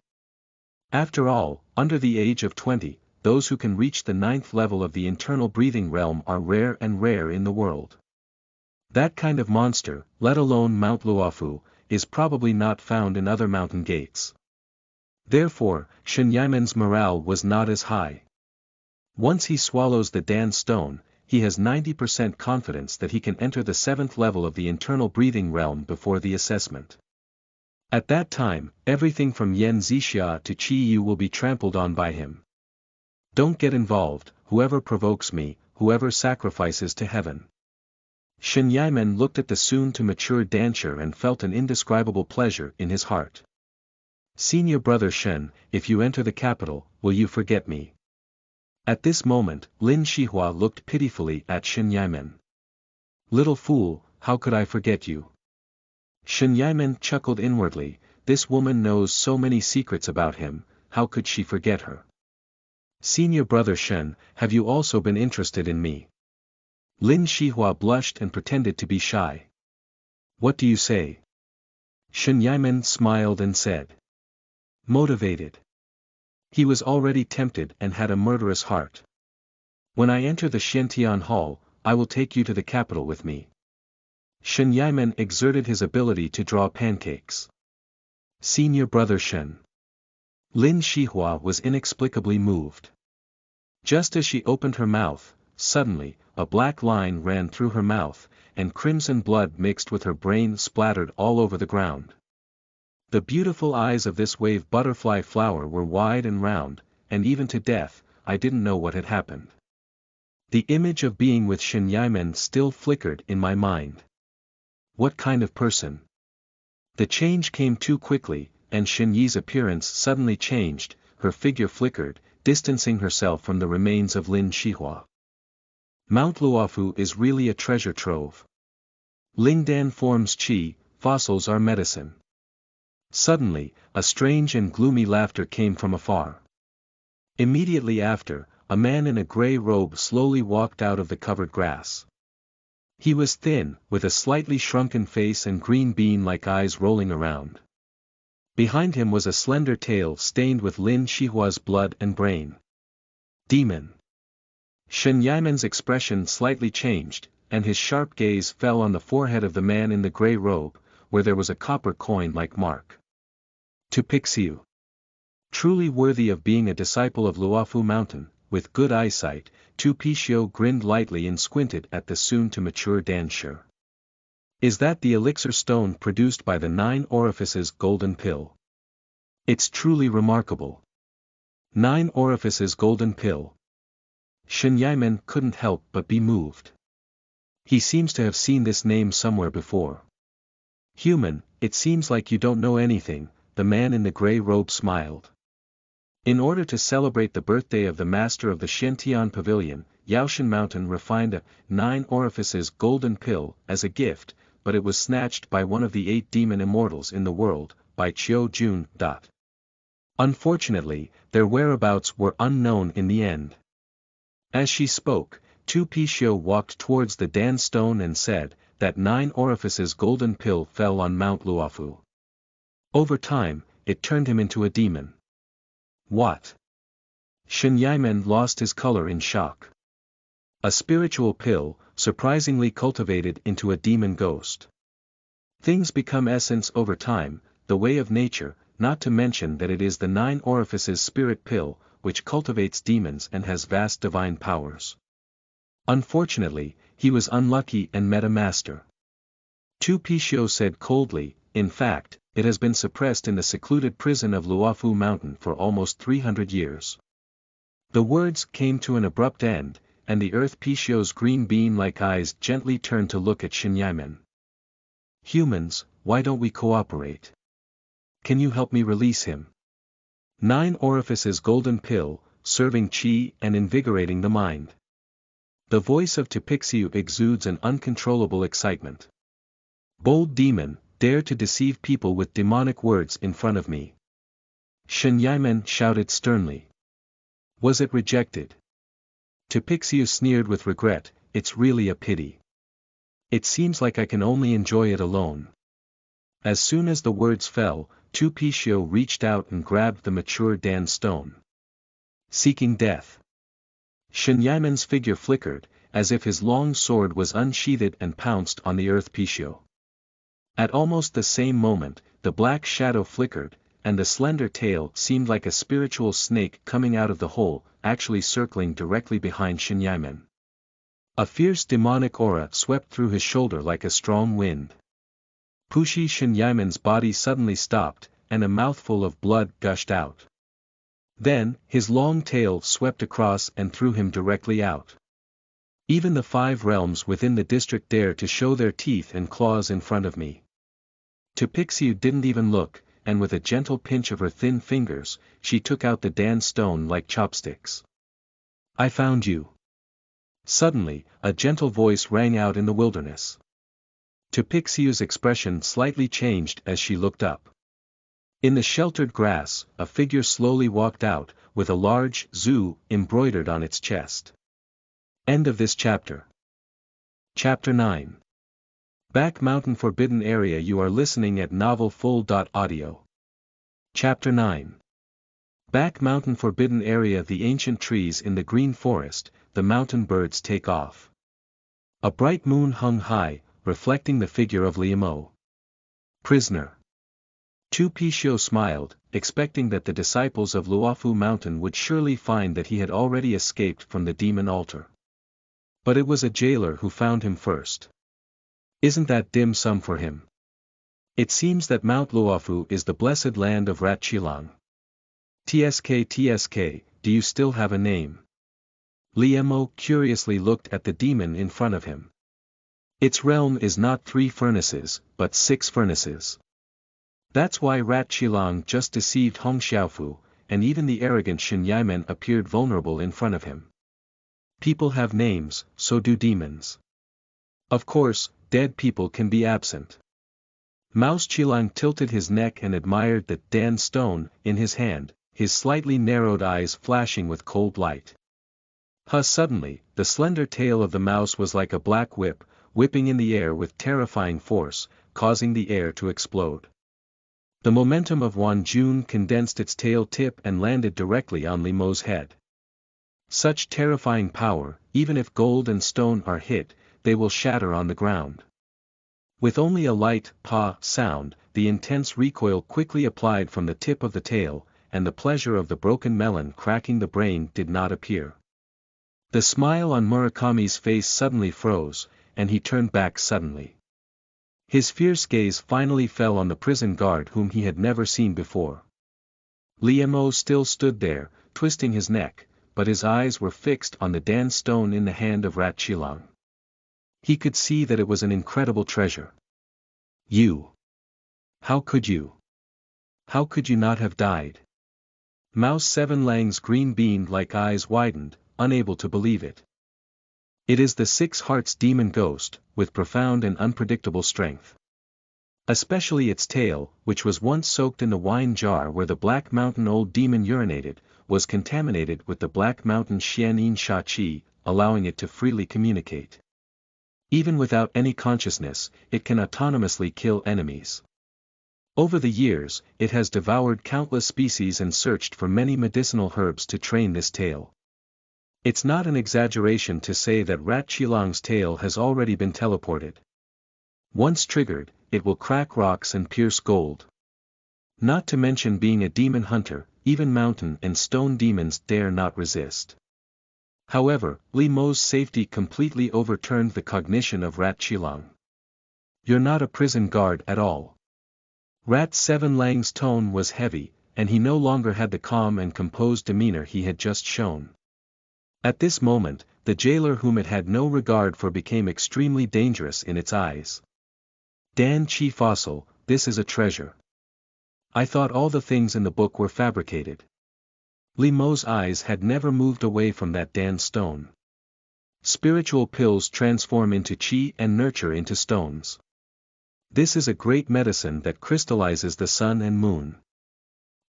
After all, under the age of 20, those who can reach the 9th level of the internal breathing realm are rare and rare in the world. That kind of monster, let alone Mount Luofu, is probably not found in other mountain gates. Therefore, Shen Yimen's morale was not as high. Once he swallows the Dan stone, he has 90% confidence that he can enter the 7th level of the internal breathing realm before the assessment. At that time, everything from Yan Zixia to Qi Yu will be trampled on by him. Don't get involved, whoever provokes me, whoever sacrifices to heaven. Shen Yimen looked at the soon-to-mature dancer and felt an indescribable pleasure in his heart. Senior Brother Shen, if you enter the capital, will you forget me? At this moment, Lin Shihua looked pitifully at Shen Yimen. Little fool, how could I forget you? Shen Yimen chuckled inwardly, this woman knows so many secrets about him, how could she forget her? Senior Brother Shen, have you also been interested in me? Lin Shihua blushed and pretended to be shy. What do you say? Shen Yimen smiled and said. Motivated. He was already tempted and had a murderous heart. When I enter the Xiantian Hall, I will take you to the capital with me. Shen Yimen exerted his ability to draw pancakes. Senior Brother Shen. Lin Shihua was inexplicably moved. Just as she opened her mouth, suddenly, a black line ran through her mouth, and crimson blood mixed with her brain splattered all over the ground. The beautiful eyes of this wave butterfly flower were wide and round, and even to death, I didn't know what had happened. The image of being with Shen Yimen still flickered in my mind. What kind of person? The change came too quickly, and Shen Yi's appearance suddenly changed, her figure flickered, distancing herself from the remains of Lin Shihua. Mount Luofu is really a treasure trove. Lingdan forms qi, fossils are medicine. Suddenly, a strange and gloomy laughter came from afar. Immediately after, a man in a grey robe slowly walked out of the covered grass. He was thin, with a slightly shrunken face and green bean-like eyes rolling around. Behind him was a slender tail stained with Lin Shihua's blood and brain. Demon. Shen Yimen's expression slightly changed, and his sharp gaze fell on the forehead of the man in the grey robe, where there was a copper coin-like mark. Tupixiu. Truly worthy of being a disciple of Luofu Mountain, with good eyesight, Tupixiu grinned lightly and squinted at the soon-to-mature dancer. Is that the elixir stone produced by the 9 Orifices golden pill? It's truly remarkable. 9 Orifices golden pill. Shen Yimen couldn't help but be moved. He seems to have seen this name somewhere before. Human, it seems like you don't know anything, the man in the gray robe smiled. In order to celebrate the birthday of the master of the Shentian Pavilion, Yaoshan Mountain refined a 9 Orifices golden pill as a gift, but it was snatched by one of the 8 demon immortals in the world, by Qiu Jun. Unfortunately, their whereabouts were unknown in the end. As she spoke, Tupixiu walked towards the Dan stone and said, that 9 Orifices golden pill fell on Mount Luofu. Over time, it turned him into a demon. What? Shen Yimen lost his color in shock. A spiritual pill, surprisingly cultivated into a demon ghost. Things become essence over time, the way of nature, not to mention that it is the 9 Orifices spirit pill, which cultivates demons and has vast divine powers. Unfortunately, he was unlucky and met a master. Tupixiu said coldly, in fact, it has been suppressed in the secluded prison of Luofu Mountain for almost 300 years. The words came to an abrupt end, and the earth Pixiu's green bean-like eyes gently turned to look at Shen Yimen. Humans, why don't we cooperate? Can you help me release him? 9 Orifices golden pill, serving qi and invigorating the mind. The voice of Tupixiu exudes an uncontrollable excitement. Bold demon, dare to deceive people with demonic words in front of me. Shen Yimen shouted sternly. Was it rejected? Tupixiu sneered with regret, it's really a pity. It seems like I can only enjoy it alone. As soon as the words fell, Tupixiu reached out and grabbed the mature Dan stone. Seeking death. Shen Yimen's figure flickered, as if his long sword was unsheathed and pounced on the earth Pixiu. At almost the same moment, the black shadow flickered, and the slender tail seemed like a spiritual snake coming out of the hole, actually circling directly behind Shen Yimen. A fierce demonic aura swept through his shoulder like a strong wind. Pushi Shen Yimen's body suddenly stopped, and a mouthful of blood gushed out. Then, his long tail swept across and threw him directly out. Even the 5 realms within the district dare to show their teeth and claws in front of me. Tupixiu didn't even look, and with a gentle pinch of her thin fingers, she took out the Dan stone like chopsticks. I found you. Suddenly, a gentle voice rang out in the wilderness. Tupixiu's expression slightly changed as she looked up. In the sheltered grass, a figure slowly walked out, with a large "Zu" embroidered on its chest. End of this chapter. Chapter 9. Back Mountain Forbidden Area. You are listening at novelfull.audio. Chapter 9. Back Mountain Forbidden Area. The ancient trees in the green forest, the mountain birds take off. A bright moon hung high, reflecting the figure of Liamo. Prisoner. Tupixiu smiled, expecting that the disciples of Luofu Mountain would surely find that he had already escaped from the demon altar. But it was a jailer who found him first. Isn't that dim sum for him? It seems that Mount Luofu is the blessed land of Rat Qilang. TSK, do you still have a name? Liamo curiously looked at the demon in front of him. Its realm is not 3 furnaces, but 6 furnaces. That's why Rat Qilang just deceived Hong Xiaofu, and even the arrogant Shen Yimen appeared vulnerable in front of him. People have names, so do demons. Of course, dead people can be absent. Mouse Qilang tilted his neck and admired the Dan stone in his hand, his slightly narrowed eyes flashing with cold light. Suddenly, the slender tail of the mouse was like a black whip, whipping in the air with terrifying force, causing the air to explode. The momentum of Wanjiao condensed its tail tip and landed directly on Liamo's head. Such terrifying power, even if gold and stone are hit, they will shatter on the ground. With only a light "pa" sound, the intense recoil quickly applied from the tip of the tail, and the pleasure of the broken melon cracking the brain did not appear. The smile on Murakami's face suddenly froze, and he turned back suddenly. His fierce gaze finally fell on the prison guard whom he had never seen before. Liemo still stood there, twisting his neck, but his eyes were fixed on the Dan stone in the hand of Rat Chilang. He could see that it was an incredible treasure. You! How could you? How could you not have died? Mao 7 Lang's green-bean-like eyes widened, unable to believe it. It is the Six Hearts demon ghost, with profound and unpredictable strength. Especially its tail, which was once soaked in the wine jar where the Black Mountain old demon urinated, was contaminated with the Black Mountain Xianin Sha Qi, allowing it to freely communicate. Even without any consciousness, it can autonomously kill enemies. Over the years, it has devoured countless species and searched for many medicinal herbs to train this tail. It's not an exaggeration to say that Rat Chilang's tail has already been teleported. Once triggered, it will crack rocks and pierce gold. Not to mention being a demon hunter, even mountain and stone demons dare not resist. However, Li Mo's safety completely overturned the cognition of Rat Chilang. You're not a prison guard at all. Rat 7 Lang's tone was heavy, and he no longer had the calm and composed demeanor he had just shown. At this moment, the jailer whom it had no regard for became extremely dangerous in its eyes. Dan Chi Fossil, this is a treasure. I thought all the things in the book were fabricated. Li Mo's eyes had never moved away from that Dan stone. Spiritual pills transform into chi and nurture into stones. This is a great medicine that crystallizes the sun and moon.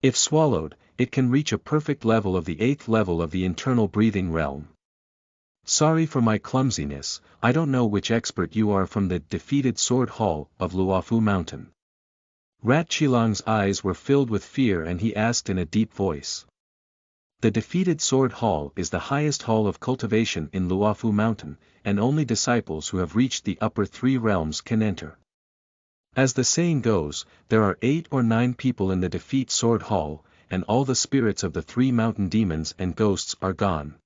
If swallowed, it can reach a perfect level of the 8th level of the internal breathing realm. Sorry for my clumsiness, I don't know which expert you are from the defeated sword hall of Luofu Mountain. Rat Chilang's eyes were filled with fear and he asked in a deep voice. The defeated sword hall is the highest hall of cultivation in Luofu Mountain, and only disciples who have reached the upper 3 realms can enter. As the saying goes, there are 8 or 9 people in the defeat sword hall, and all the spirits of the 3 mountain demons and ghosts are gone.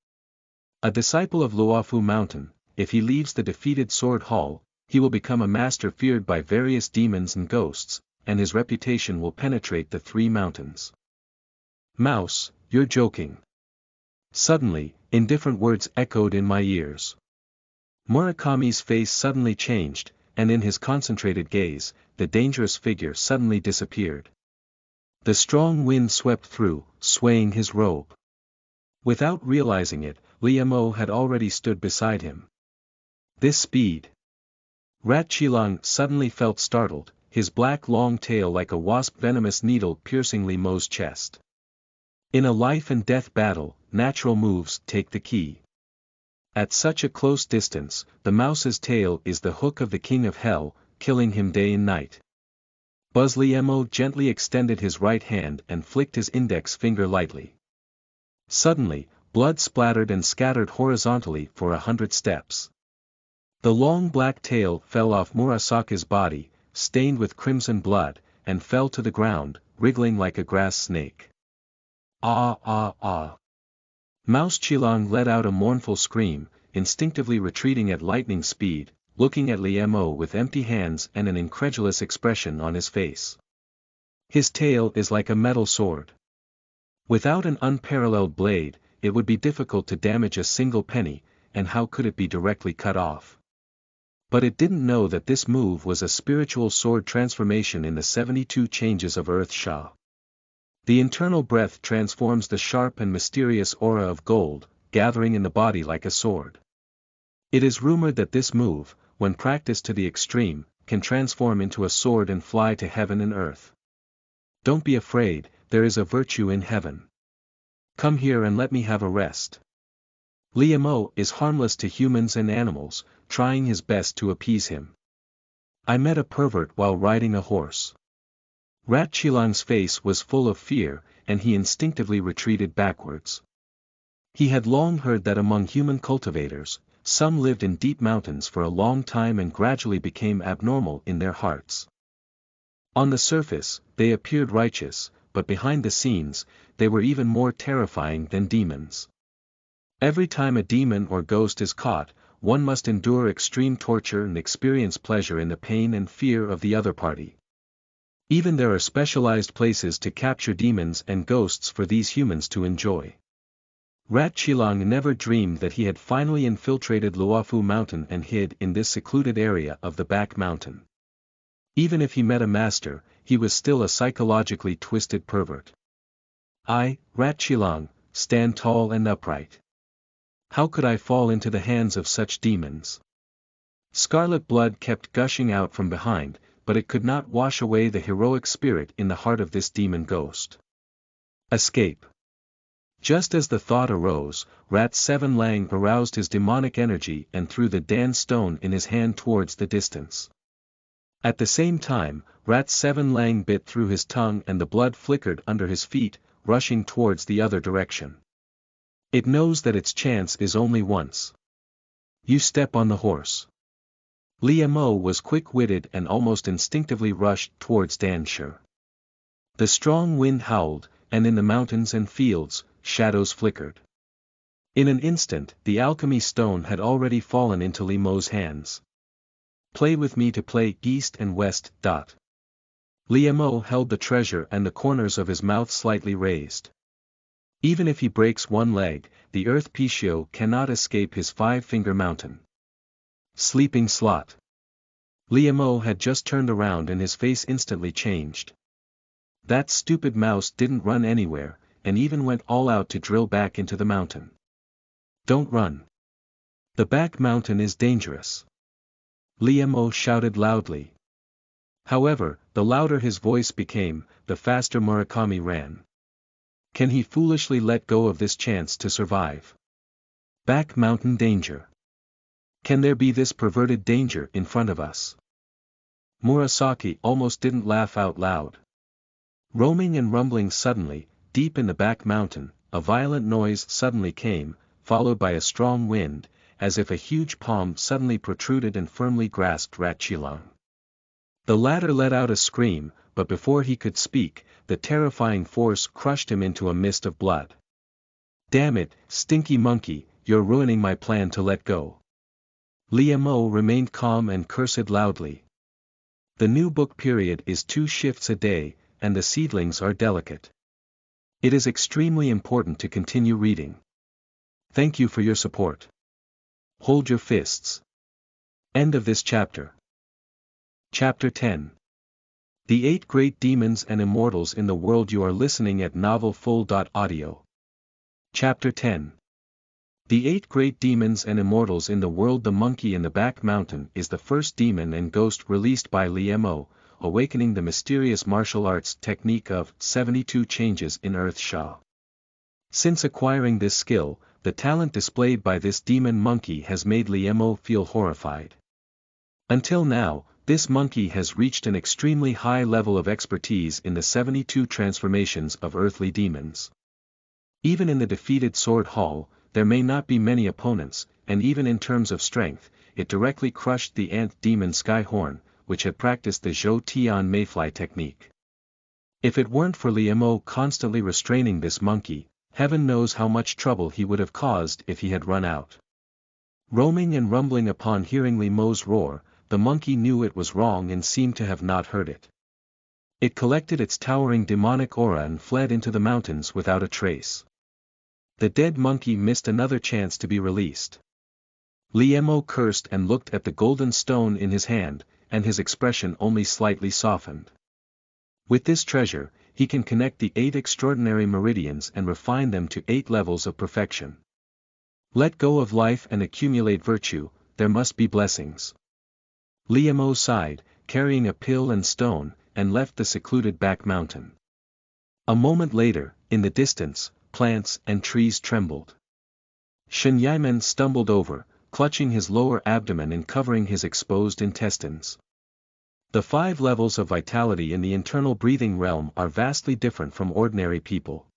A disciple of Luofu Mountain, if he leaves the defeated sword hall, he will become a master feared by various demons and ghosts, and his reputation will penetrate the 3 mountains. Mouse, you're joking. Suddenly, indifferent words echoed in my ears. Murakami's face suddenly changed, and in his concentrated gaze, the dangerous figure suddenly disappeared. The strong wind swept through, swaying his robe. Without realizing it, Liemo had already stood beside him. This speed. Rat Chilang suddenly felt startled, his black long tail like a wasp venomous needle piercing Liemo's chest. In a life and death battle, natural moves take the key. At such a close distance, the mouse's tail is the hook of the king of hell, killing him day and night. Buzz Liemo gently extended his right hand and flicked his index finger lightly. Suddenly, blood splattered and scattered horizontally for 100 steps. The long black tail fell off Murasaki's body, stained with crimson blood, and fell to the ground, wriggling like a grass snake. Ah ah ah. Mouse Chilang let out a mournful scream, instinctively retreating at lightning speed, looking at Liemo with empty hands and an incredulous expression on his face. His tail is like a metal sword. Without an unparalleled blade, it would be difficult to damage a single penny, and how could it be directly cut off? But it didn't know that this move was a spiritual sword transformation in the 72 changes of Earth Sha. The internal breath transforms the sharp and mysterious aura of gold, gathering in the body like a sword. It is rumored that this move, when practiced to the extreme, can transform into a sword and fly to heaven and earth. Don't be afraid, there is a virtue in heaven. Come here and let me have a rest. Liemo is harmless to humans and animals, trying his best to appease him. I met a pervert while riding a horse. Rat Chilang's face was full of fear, and he instinctively retreated backwards. He had long heard that among human cultivators, some lived in deep mountains for a long time and gradually became abnormal in their hearts. On the surface, they appeared righteous, but behind the scenes, they were even more terrifying than demons. Every time a demon or ghost is caught, one must endure extreme torture and experience pleasure in the pain and fear of the other party. Even there are specialized places to capture demons and ghosts for these humans to enjoy. Rat Qilong never dreamed that he had finally infiltrated Luofu Mountain and hid in this secluded area of the back mountain. Even if he met a master, he was still a psychologically twisted pervert. I, Rat Qilong, stand tall and upright. How could I fall into the hands of such demons? Scarlet blood kept gushing out from behind, but it could not wash away the heroic spirit in the heart of this demon ghost. Escape. Just as the thought arose, Rat Seven Lang aroused his demonic energy and threw the Dan stone in his hand towards the distance. At the same time, Rat Seven Lang bit through his tongue and the blood flickered under his feet, rushing towards the other direction. It knows that its chance is only once. You step on the horse. Liemo was quick-witted and almost instinctively rushed towards Danshi. The strong wind howled, and in the mountains and fields, shadows flickered. In an instant, the alchemy stone had already fallen into Liemo's hands. Play with me to play east and west. Liemo held the treasure and the corners of his mouth slightly raised. Even if he breaks one leg, the earth Tupixiu cannot escape his five-finger mountain. Sleeping slot. Liemo had just turned around and his face instantly changed. That stupid mouse didn't run anywhere, and even went all out to drill back into the mountain. Don't run. The back mountain is dangerous. Liemo shouted loudly. However, the louder his voice became, the faster Murakami ran. Can he foolishly let go of this chance to survive? Back mountain danger. Can there be this perverted danger in front of us? Murasaki almost didn't laugh out loud. Roaming and rumbling suddenly, deep in the back mountain, a violent noise suddenly came, followed by a strong wind, as if a huge palm suddenly protruded and firmly grasped Rat Qilong. The latter let out a scream, but before he could speak, the terrifying force crushed him into a mist of blood. Damn it, stinky monkey, you're ruining my plan to let go. Liemo remained calm and cursed loudly. The new book period is 2 shifts a day, and the seedlings are delicate. It is extremely important to continue reading. Thank you for your support. Hold your fists. End of this chapter. Chapter 10. The 8 Great Demons and Immortals in the World. You are listening at novelfull.audio. Chapter 10. The 8 Great Demons and Immortals in the World. The Monkey in the Back Mountain is the first demon and ghost released by Liemo, awakening the mysterious martial arts technique of 72 changes in Earth Sha. Since acquiring this skill, the talent displayed by this demon monkey has made Liemo feel horrified. Until now, this monkey has reached an extremely high level of expertise in the 72 transformations of earthly demons. Even in the defeated Sword Hall, there may not be many opponents, and even in terms of strength, it directly crushed the ant demon Skyhorn, which had practiced the Zhou Tian Mayfly technique. If it weren't for Liemo constantly restraining this monkey, heaven knows how much trouble he would have caused if he had run out. Roaming and rumbling upon hearing Liemo's roar, the monkey knew it was wrong and seemed to have not heard it. It collected its towering demonic aura and fled into the mountains without a trace. The dead monkey missed another chance to be released. Liemo cursed and looked at the golden stone in his hand, and his expression only slightly softened. With this treasure, he can connect the 8 extraordinary meridians and refine them to 8 levels of perfection. Let go of life and accumulate virtue, there must be blessings. Liemo sighed, carrying a pill and stone, and left the secluded back mountain. A moment later, in the distance, plants and trees trembled. Shen Yimen stumbled over, clutching his lower abdomen and covering his exposed intestines. The 5 levels of vitality in the internal breathing realm are vastly different from ordinary people.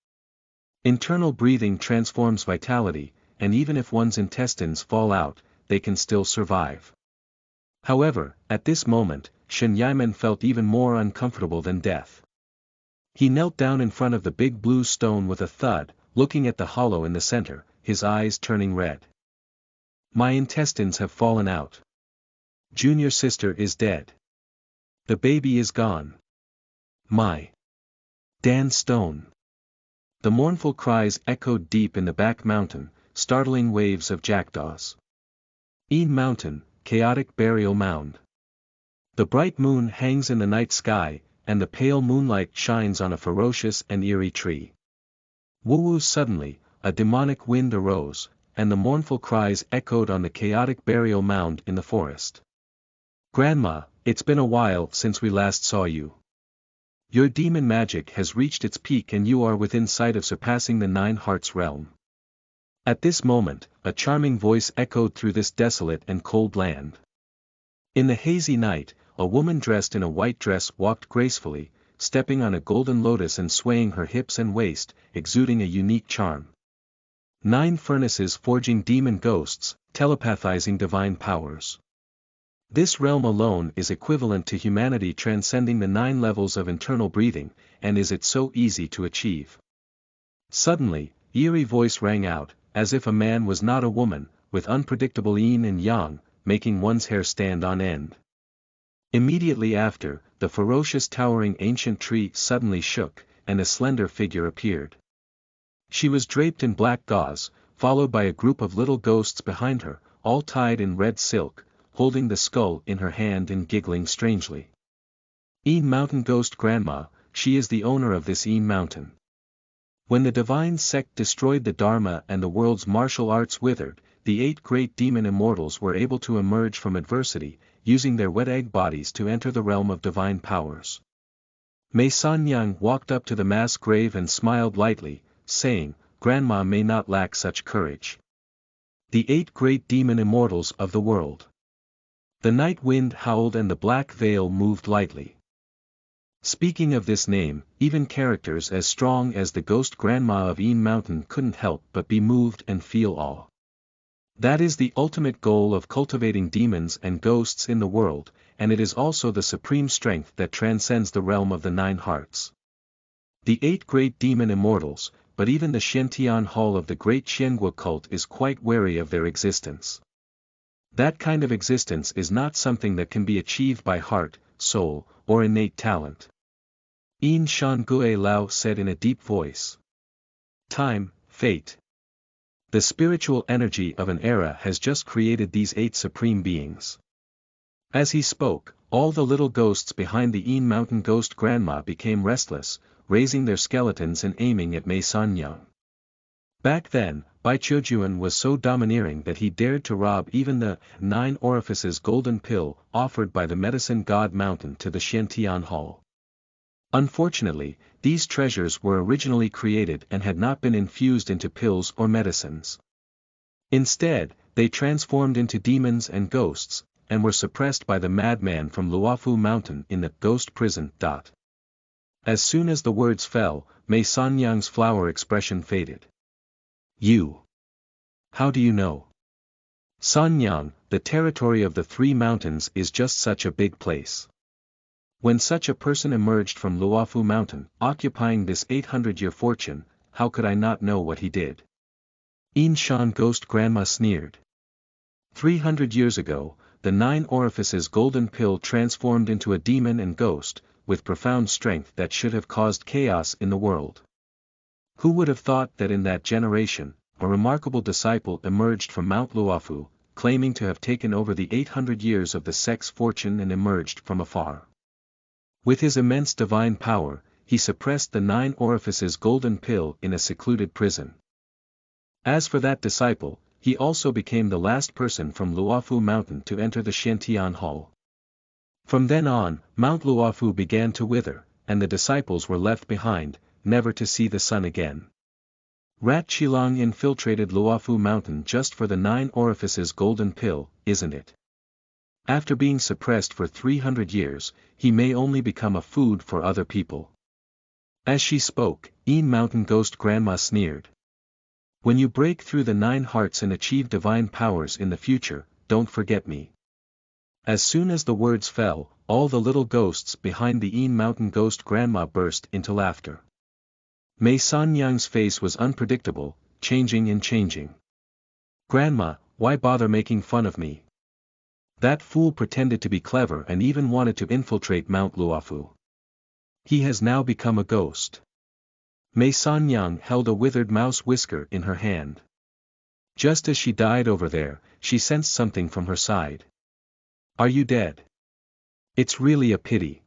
Internal breathing transforms vitality, and even if one's intestines fall out, they can still survive. However, at this moment, Shen Yimen felt even more uncomfortable than death. He knelt down in front of the big blue stone with a thud, looking at the hollow in the center, his eyes turning red. My intestines have fallen out. Junior sister is dead. The baby is gone. My Dan stone. The mournful cries echoed deep in the back mountain, startling waves of jackdaws. Mountain, chaotic burial mound. The bright moon hangs in the night sky, and the pale moonlight shines on a ferocious and eerie tree. Woo-woo! Suddenly, a demonic wind arose, and the mournful cries echoed on the chaotic burial mound in the forest. Grandma, it's been a while since we last saw you. Your demon magic has reached its peak and you are within sight of surpassing the Nine Hearts realm. At this moment, a charming voice echoed through this desolate and cold land. In the hazy night, a woman dressed in a white dress walked gracefully, stepping on a golden lotus and swaying her hips and waist, exuding a unique charm. 9 furnaces forging demon ghosts, telepathizing divine powers. This realm alone is equivalent to humanity transcending the 9 levels of internal breathing, and is it so easy to achieve? Suddenly, eerie voice rang out, as if a man was not a woman, with unpredictable yin and yang, making one's hair stand on end. Immediately after, the ferocious towering ancient tree suddenly shook, and a slender figure appeared. She was draped in black gauze, followed by a group of little ghosts behind her, all tied in red silk, holding the skull in her hand and giggling strangely. Mountain Ghost Grandma, she is the owner of this Mountain. When the divine sect destroyed the Dharma and the world's martial arts withered, the 8 great demon immortals were able to emerge from adversity, using their wet egg bodies to enter the realm of divine powers. Mei Sanyang walked up to the mass grave and smiled lightly, saying, Grandma may not lack such courage. The 8 great demon immortals of the world. The night wind howled and the black veil moved lightly. Speaking of this name, even characters as strong as the ghost grandma of Mountain couldn't help but be moved and feel awe. That is the ultimate goal of cultivating demons and ghosts in the world, and it is also the supreme strength that transcends the realm of the 9 hearts. The 8 great demon immortals, but even the Xiantian Hall of the great Xianguo cult is quite wary of their existence. That kind of existence is not something that can be achieved by heart, soul, or innate talent. Shan Gue Lao said in a deep voice. Time, fate. The spiritual energy of an era has just created these 8 supreme beings. As he spoke, all the little ghosts behind the Mountain Ghost Grandma became restless, raising their skeletons and aiming at Mei Sanyang. Back then, Baiqiujuan was so domineering that he dared to rob even the 9 Orifices golden pill offered by the medicine god Mountain to the Xiantian Hall. Unfortunately, these treasures were originally created and had not been infused into pills or medicines. Instead, they transformed into demons and ghosts, and were suppressed by the madman from Luofu Mountain in the ghost prison. As soon as the words fell, Mei Sanyang's flower expression faded. You. How do you know? Sanyang, the territory of the 3 mountains is just such a big place. When such a person emerged from Luofu Mountain, occupying this 800-year fortune, how could I not know what he did? Shan Ghost Grandma sneered. 300 years ago, the 9 Orifices golden pill transformed into a demon and ghost, with profound strength that should have caused chaos in the world. Who would have thought that in that generation, a remarkable disciple emerged from Mount Luofu, claiming to have taken over the 800 years of the sect's fortune and emerged from afar. With his immense divine power, he suppressed the 9 Orifices golden pill in a secluded prison. As for that disciple, he also became the last person from Luofu Mountain to enter the Xiantian Hall. From then on, Mount Luofu began to wither, and the disciples were left behind, never to see the sun again. Rat Qilong infiltrated Luofu Mountain just for the 9 Orifices golden pill, isn't it? After being suppressed for 300 years, he may only become a food for other people. As she spoke, Mountain Ghost Grandma sneered. When you break through the 9 hearts and achieve divine powers in the future, don't forget me. As soon as the words fell, all the little ghosts behind the Mountain Ghost Grandma burst into laughter. Mei Sanyang's face was unpredictable, changing and changing. Grandma, why bother making fun of me? That fool pretended to be clever and even wanted to infiltrate Mount Luofu. He has now become a ghost. Mei Sanyang held a withered mouse whisker in her hand. Just as she died over there, she sensed something from her side. Are you dead? It's really a pity.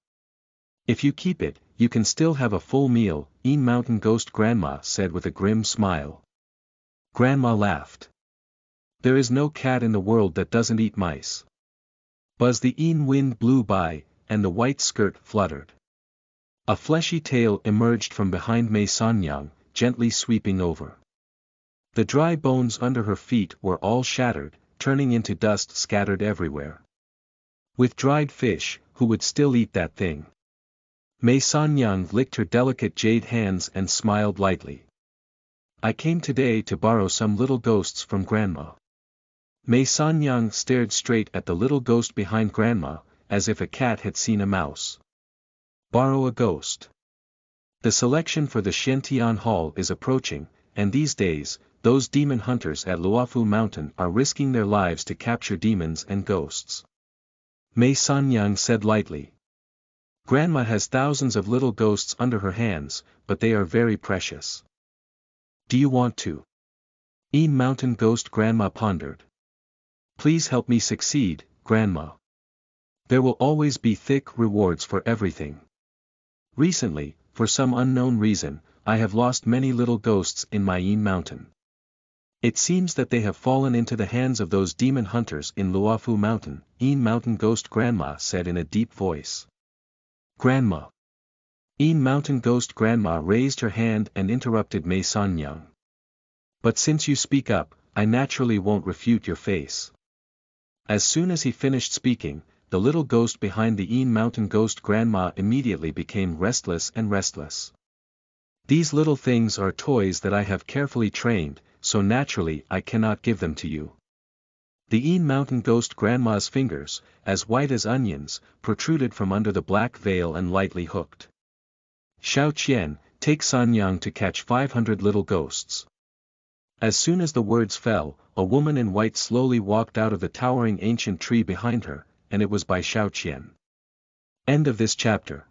If you keep it, you can still have a full meal, Mountain Ghost Grandma said with a grim smile. Grandma laughed. There is no cat in the world that doesn't eat mice. Buzz the wind blew by, and the white skirt fluttered. A fleshy tail emerged from behind Mei Sanyang, gently sweeping over. The dry bones under her feet were all shattered, turning into dust scattered everywhere. With dried fish, who would still eat that thing? Mei Sanyang licked her delicate jade hands and smiled lightly. I came today to borrow some little ghosts from Grandma. Mei Sanyang stared straight at the little ghost behind Grandma, as if a cat had seen a mouse. Borrow a ghost. The selection for the Shentian Hall is approaching, and these days, those demon hunters at Luofu Mountain are risking their lives to capture demons and ghosts. Mei Sanyang said lightly. Grandma has thousands of little ghosts under her hands, but they are very precious. Do you want to? Mountain Ghost Grandma pondered. Please help me succeed, Grandma. There will always be thick rewards for everything. Recently, for some unknown reason, I have lost many little ghosts in my Mountain. It seems that they have fallen into the hands of those demon hunters in Luofu Mountain, Mountain Ghost Grandma said in a deep voice. Grandma. Mountain Ghost Grandma raised her hand and interrupted Mei Sanyang. But since you speak up, I naturally won't refute your face. As soon as he finished speaking, the little ghost behind the Mountain Ghost Grandma immediately became restless and restless. These little things are toys that I have carefully trained, so naturally I cannot give them to you. The Mountain Ghost Grandma's fingers, as white as onions, protruded from under the black veil and lightly hooked. Xiao Qian, take Sanyang to catch 500 little ghosts. As soon as the words fell, a woman in white slowly walked out of the towering ancient tree behind her, and it was by Xiao Qian. End of this chapter.